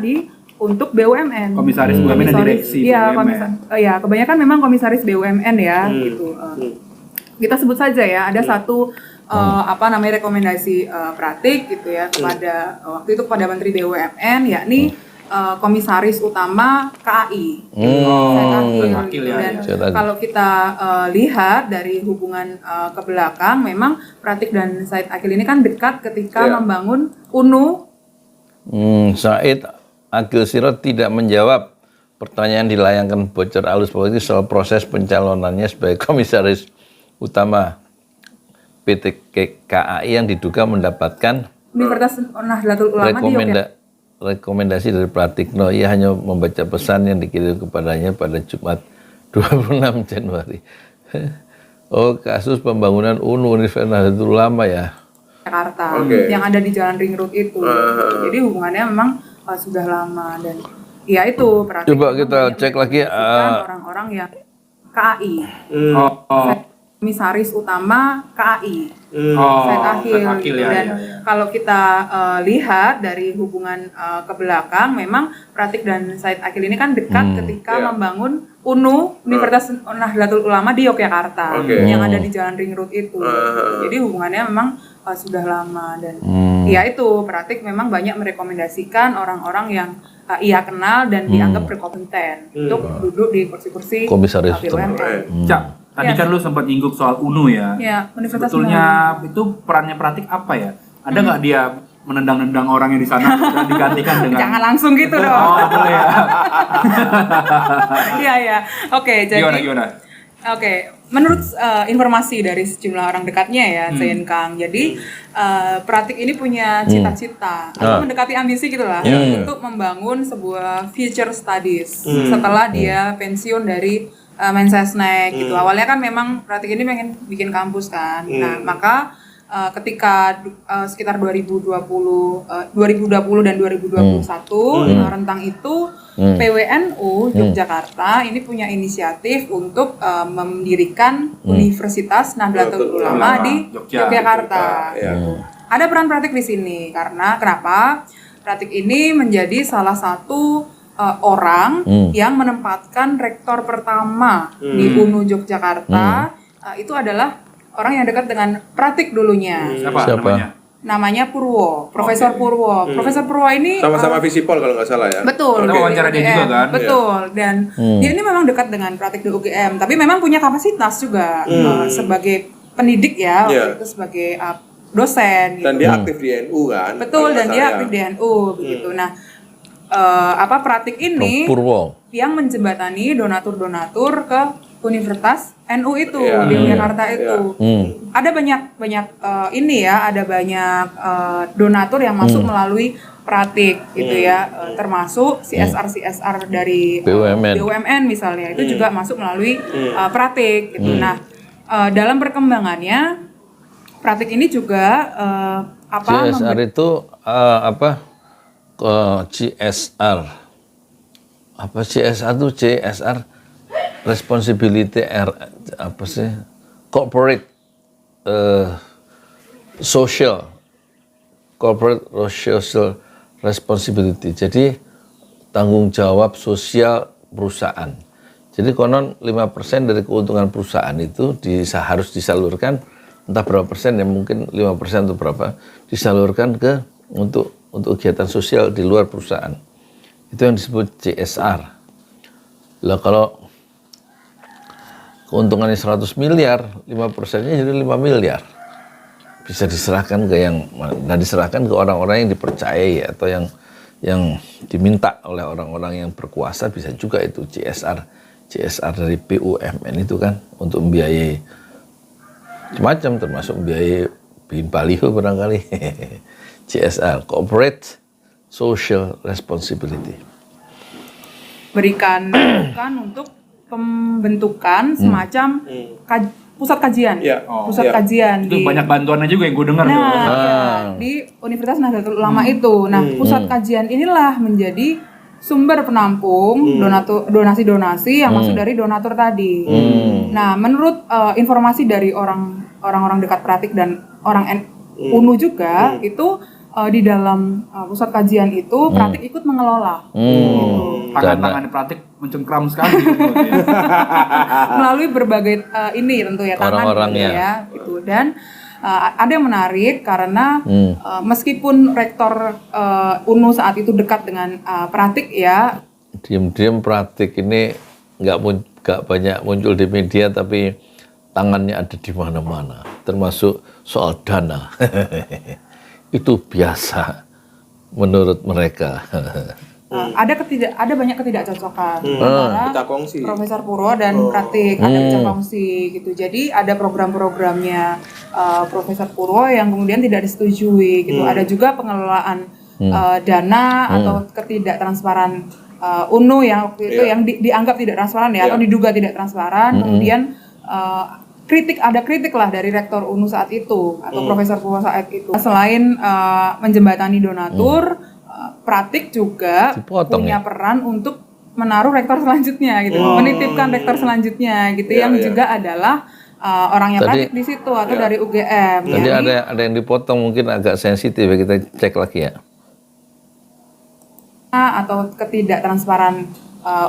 untuk BUMN. Komisaris BUMN dan direksi Iya, BUMN. kebanyakan memang komisaris BUMN ya, gitu. Kita sebut saja ya, ada satu rekomendasi Pratik gitu ya kepada waktu itu kepada Menteri BUMN, yakni komisaris utama KAI. Said Akil, ya. Dan kalau kita lihat dari hubungan ke belakang, memang Pratik dan Said Akil ini kan dekat ketika membangun UNU. Said Akil Sirot tidak menjawab pertanyaan dilayangkan bocor alus politik soal proses pencalonannya sebagai komisaris utama PT KAI yang diduga mendapatkan Universitas Nahdlatul Ulama di Yogyakarta. rekomendasi dari Pratikno. Ia hanya membaca pesan yang dikirim kepadanya pada Jumat 26 Januari. Oh, kasus pembangunan UNU Universitas Nahdlatul Ulama ya. Jakarta yang ada di Jalan Ring Road itu. Jadi hubungannya memang sudah lama dan ya itu Pratik. Coba kita cek lagi orang-orang yang KAI. Komisaris utama KAI. Said Akil gitu. Dan kalau kita lihat dari hubungan ke belakang, memang Pratik dan Said Akil ini kan dekat ketika membangun UNU Universitas Nahdlatul Ulama di Yogyakarta yang ada di Jalan Ring Road itu. Jadi hubungannya memang sudah lama dan ya itu Pratik memang banyak merekomendasikan orang-orang yang ia kenal dan dianggap berkompeten untuk duduk di kursi-kursi Komisaris BUMN. Cak, tadi kan lu sempat nyinggung soal UNU ya. Ya, Universitas Sebetulnya itu perannya Pratik apa ya? Ada nggak dia menendang-nendang orang yang di sana dan digantikan dengan Jangan langsung gitu dong. Oh, boleh ya. Iya. Oke, jadi Gimana? Oke, menurut informasi dari sejumlah orang dekatnya ya, Zain Kang. Jadi Pratik ini punya cita-cita atau mendekati ambisi gitulah untuk membangun sebuah future studies setelah dia pensiun dari Mensesnek gitu. Awalnya kan memang Pratik ini pengen bikin kampus kan. Nah, maka ketika sekitar 2020 dan 2021 rentang itu PWNU Yogyakarta ini punya inisiatif untuk mendirikan Universitas Nahdlatul Ulama di Yogyakarta. Ada peran Pratik di sini karena kenapa? Pratik ini menjadi salah satu orang yang menempatkan rektor pertama di UNU Yogyakarta. Itu adalah orang yang dekat dengan Pratik dulunya. Siapa? Namanya Purwo, Profesor Purwo. Profesor Purwo ini Sama-sama Visipol kalau nggak salah ya. betul. Kita wawancara dia juga kan? Betul. Dan dia ini memang dekat dengan Pratik di UGM, tapi memang punya kapasitas juga sebagai pendidik ya, waktu itu sebagai dosen. Dan gitu. dia aktif di NU kan. Betul, kalau dan nggak dia salah aktif di NU begitu. Nah, Pratik ini Purwo. yang menjembatani donatur-donatur ke Universitas NU itu di Jakarta itu. Ada banyak ada banyak donatur yang masuk melalui Pratik gitu ya, termasuk CSR dari BUMN misalnya itu juga masuk melalui Pratik gitu. Nah, dalam perkembangannya Pratik ini juga CSR itu CSR. Apa CSR itu CSR responsibility corporate social responsibility. Jadi tanggung jawab sosial perusahaan. Jadi konon 5% dari keuntungan perusahaan itu harus disalurkan, entah berapa persen ya, mungkin 5% atau berapa, disalurkan untuk kegiatan sosial di luar perusahaan. Itu yang disebut CSR. Lah kalau keuntungannya 100 miliar, 5%-nya jadi 5 miliar. Bisa diserahkan diserahkan ke orang-orang yang dipercayai atau yang diminta oleh orang-orang yang berkuasa, bisa juga itu CSR dari BUMN itu kan untuk membiayai macam-macam, termasuk membiayai bikin baliho barangkali. CSR, Corporate Social Responsibility. Berikan untuk pembentukan semacam pusat kajian, kajian Itu banyak bantuannya juga yang gue dengar. Di Universitas Nahdlatul Ulama itu. Nah, pusat kajian inilah menjadi sumber penampung donasi-donasi yang masuk dari donatur tadi. Nah, menurut informasi dari orang-orang dekat Pratik dan orang UNU juga itu di dalam pusat kajian itu Pratik ikut mengelola. Tangan-tangan Pratik mencengkram sekali gitu, ya. Melalui berbagai tentu ya tangan ya gitu. Dan ada yang menarik karena meskipun rektor UNU saat itu dekat dengan Pratik ya, diam-diam Pratik ini nggak banyak muncul di media, tapi tangannya ada di mana-mana, termasuk soal dana. Itu biasa menurut mereka. Ada banyak ketidakcocokan antara Profesor Purwo dan Pratik, ada pecah kongsi gitu. Jadi ada program-programnya Profesor Purwo yang kemudian tidak disetujui gitu. Ada juga pengelolaan dana atau ketidaktransparan UNU yang waktu itu yang dianggap tidak transparan ya, atau diduga tidak transparan. Kemudian ada kritik lah dari rektor UNU saat itu atau Profesor Purwo saat itu. Selain menjembatani donatur, Pratik juga punya peran untuk menaruh rektor selanjutnya gitu, menitipkan rektor selanjutnya gitu, yang juga adalah orangnya Pratik di situ atau dari UGM. Tadi ada yang dipotong, mungkin agak sensitif ya, kita cek lagi ya. Atau ketidaktransparan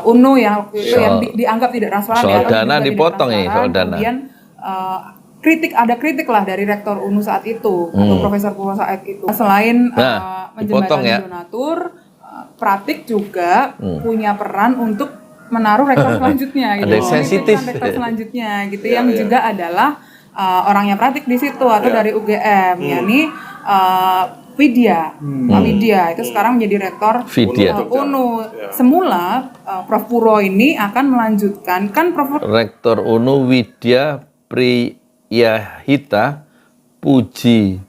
UNU yang waktu itu yang dianggap tidak transparan soal ya, dana dipotong ya, soal dana. Kemudian ada kritik lah dari rektor UNU saat itu atau Profesor Purwo saat itu. Selain menjembatani donatur, Pratik juga punya peran untuk menaruh rektor selanjutnya gitu. Ada yang sensitif. Rektor selanjutnya gitu yang juga adalah orangnya Pratik di situ atau dari UGM, yakni Widya. Pak Widya itu sekarang menjadi rektor UNU. Semula Prof Purwo ini akan melanjutkan Rektor UNU Widya Priyahita Puji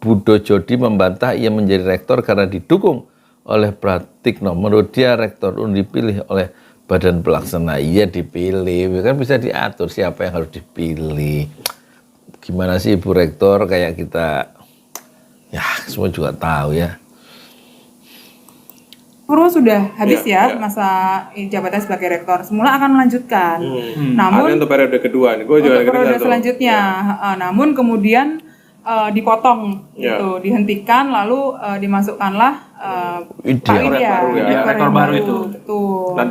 Budojodi membantah ia menjadi rektor karena didukung oleh Pratikno. Menurut dia rektor UNU dipilih oleh badan pelaksana. Iya dipilih, kan bisa diatur siapa yang harus dipilih. gimana sih Ibu Rektor, kayak kita, ya semua juga tahu ya. Purwo sudah habis masa jabatan sebagai rektor. Semula akan melanjutkan. Namun untuk periode kedua nih, gue juga untuk periode dengar tuh. selanjutnya, namun kemudian dipotong, gitu, dihentikan, lalu dimasukkanlah Pak Widya, rektor baru itu. Betul. Nah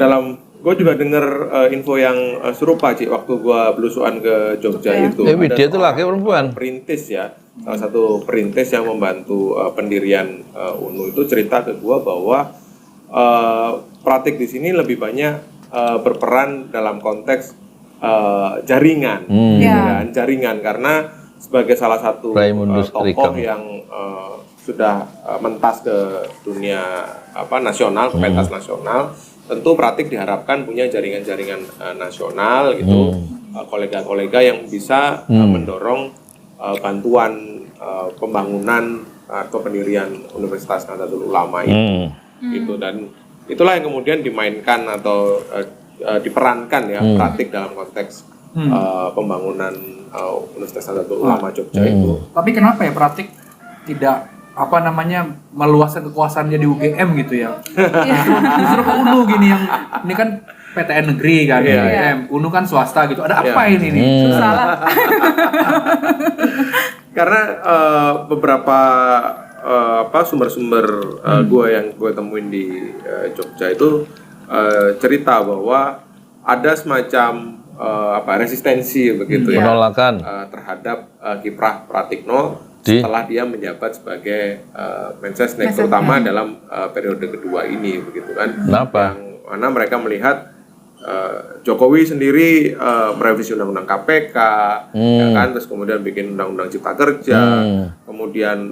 gue juga dengar info yang serupa Ci, waktu gue belusuan ke Jogja itu. Widya itu laki perempuan? Perintis ya, salah satu perintis yang membantu pendirian UNU itu cerita ke gue bahwa praktik di sini lebih banyak berperan dalam konteks jaringan, gitu kan? Jaringan, karena sebagai salah satu tokoh yang sudah mentas ke dunia nasional, ke pentas nasional, tentu praktik diharapkan punya jaringan-jaringan nasional gitu, kolega-kolega yang bisa mendorong bantuan pembangunan atau pendirian Universitas Nahdlatul Ulama itu. Gitu, dan itulah yang kemudian dimainkan atau diperankan ya praktik dalam konteks pembangunan Universitas Nahdlatul Ulama Jogja itu. Tapi kenapa ya praktik tidak meluaskan kekuasaannya di UGM gitu ya? Justru ke UNU gini, yang ini kan PTN negeri kan, UGM, UNU kan swasta gitu. Ada apa ini nih? Salah. Karena beberapa sumber-sumber yang gue temuin di Jogja itu cerita bahwa ada semacam resistensi begitu ya, penolakan terhadap kiprah Pratikno setelah dia menjabat sebagai Mensesnek, terutama dalam periode kedua ini begitu kan. Kenapa? Yang mana mereka melihat Jokowi sendiri merevisi undang-undang KPK, ya kan, terus kemudian bikin undang-undang Cipta Kerja, kemudian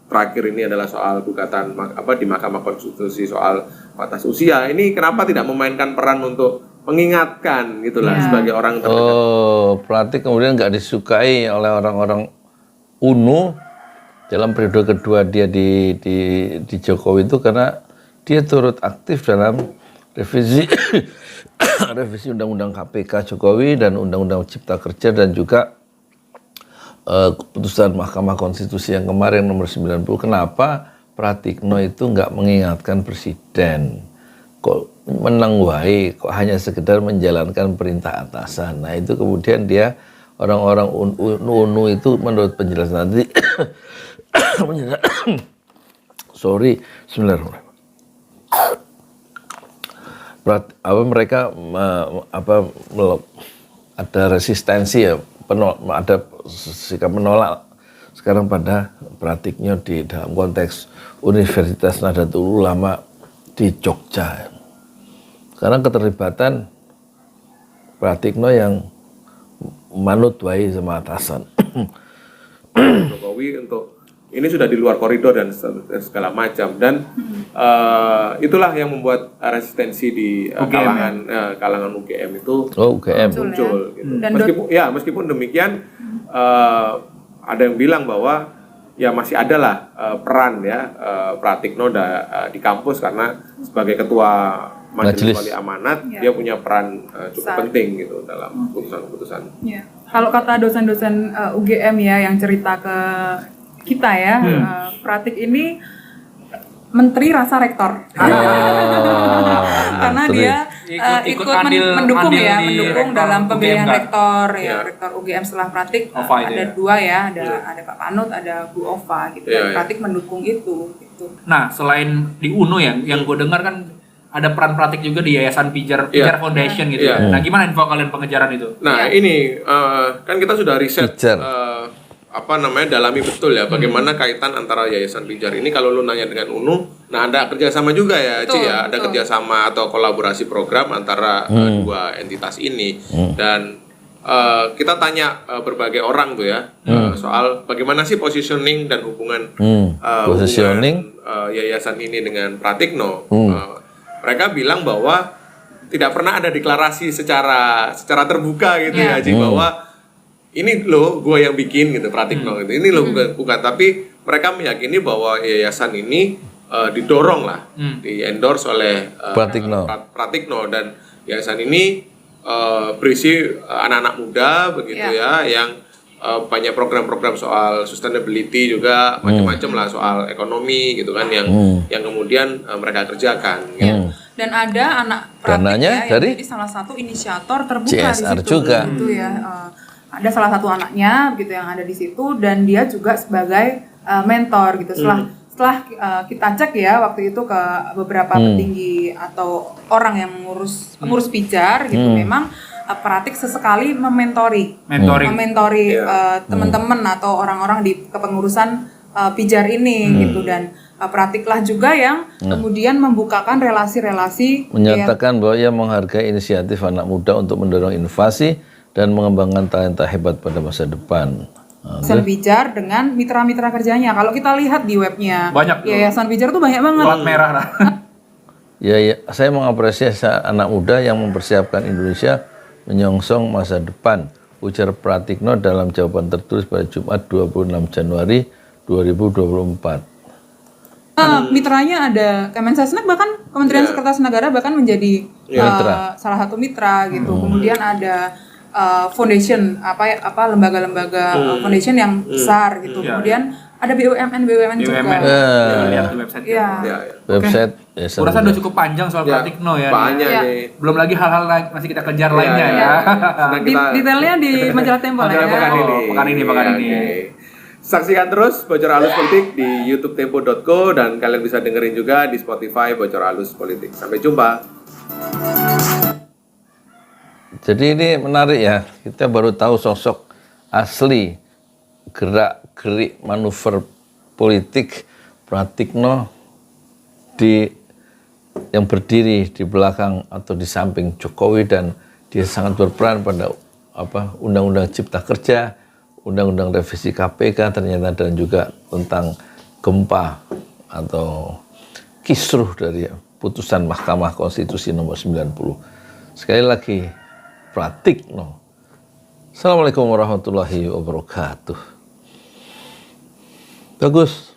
terakhir ini adalah soal gugatan di Mahkamah Konstitusi soal batas usia. Ini kenapa tidak memainkan peran untuk mengingatkan gitulah sebagai orang terdekat. Pratik kemudian nggak disukai oleh orang-orang UNU dalam periode kedua dia di Jokowi itu karena dia turut aktif dalam revisi undang-undang KPK Jokowi dan undang-undang Cipta Kerja, dan juga keputusan Mahkamah Konstitusi yang kemarin nomor 90. Kenapa Pratikno itu nggak mengingatkan presiden? Kok menang wae, kok hanya sekedar menjalankan perintah atasan? Nah itu kemudian dia, orang-orang UNU itu menurut penjelasan nanti mereka ada resistensi ya, ada sikap menolak sekarang pada Pratikno di dalam konteks Universitas Nahdlatul Ulama di Jogja. Karena keterlibatan Pratikno yang manut wae sama atasan. Jokowi untuk ini sudah di luar koridor dan segala macam, dan itulah yang membuat resistensi di kalangan UGM itu muncul. Gitu. Meskipun demikian ada yang bilang bahwa ya masih adalah peran ya Pratikno di kampus, karena sebagai ketua Majelis Wali Amanat dia punya peran cukup penting gitu dalam keputusan-keputusan. Ya. Kalau kata dosen-dosen UGM ya yang cerita ke kita ya, Pratik ini menteri rasa rektor. Karena dia ikut mendukung dalam pemilihan rektor ya, rektor UGM setelah Pratik ada dua ya, ada Pak Panut, ada Bu Ova gitu. Pratik mendukung itu gitu. Nah, selain di UNU yang gue dengar kan ada peran Pratik juga di Yayasan Pijar Foundation gitu ya. Nah, gimana info kalian pengejaran itu? Nah, ini kan kita sudah riset dalami betul ya bagaimana kaitan antara Yayasan Pijar ini. Kalau lu nanya dengan UNU, nah ada kerjasama juga ya, Ci ya, ada kerjasama atau kolaborasi program antara dua entitas ini, dan kita tanya berbagai orang tuh ya soal bagaimana sih positioning dan hubungan yayasan ini dengan Pratikno. Mereka bilang bahwa tidak pernah ada deklarasi secara terbuka gitu ya, Ci, bahwa ini loh gue yang bikin gitu Pratikno gitu. Ini loh bukan, tapi mereka meyakini bahwa yayasan ini didorong lah, di-endorse oleh Pratikno, dan yayasan ini berisi anak-anak muda begitu ya, yang banyak program-program soal sustainability juga macam-macam lah soal ekonomi gitu kan yang kemudian mereka kerjakan. Ya. Dan ada anak praktik Dananya ya, yang dari jadi salah satu inisiator terbuka CSR di situ. juga. Gitu ya. Ada salah satu anaknya gitu yang ada di situ dan dia juga sebagai mentor gitu. Setelah kita cek ya waktu itu ke beberapa petinggi atau orang yang mengurus pijar gitu, memang Pratik sesekali mementori teman-teman atau orang-orang di kepengurusan pijar ini gitu, dan Pratiklah juga yang kemudian membukakan relasi-relasi menyatakan bahwa ia menghargai inisiatif anak muda untuk mendorong inovasi dan mengembangkan talenta hebat pada masa depan. Yayasan Pijar dengan mitra-mitra kerjanya. Kalau kita lihat di webnya, Banyak tuh. Yayasan Pijar tuh banyak banget. Plat merah lah. Ya, saya mengapresiasi anak muda yang mempersiapkan Indonesia menyongsong masa depan, ujar Pratikno dalam jawaban tertulis pada Jumat 26 Januari 2024. Mitranya ada Kemensesnek, bahkan Kementerian Sekretaris Negara bahkan menjadi salah satu mitra gitu. Kemudian ada foundation lembaga-lembaga foundation yang besar gitu. Kemudian ada BUMN juga. Lihat di website. Iya. Website Aku rasa udah cukup panjang soal Pratikno ya. Banyak Iya. nih. Belum lagi hal-hal lain masih kita kejar lainnya ya. Sedang kita- Detailnya di majalah Tempo lah ya. Pekan ini. Oke. Saksikan terus Bocor Halus Politik di youtube.tempo.co dan kalian bisa dengerin juga di Spotify Bocor Halus Politik. Sampai jumpa. Jadi ini menarik ya, kita baru tahu sosok asli gerak-gerik manuver politik Pratikno yang berdiri di belakang atau di samping Jokowi, dan dia sangat berperan pada Undang-Undang Cipta Kerja, Undang-Undang Revisi KPK ternyata, dan juga tentang gempa atau kisruh dari putusan Mahkamah Konstitusi nomor 90. Sekali lagi, Pratikno. Assalamualaikum warahmatullahi wabarakatuh. Bagus.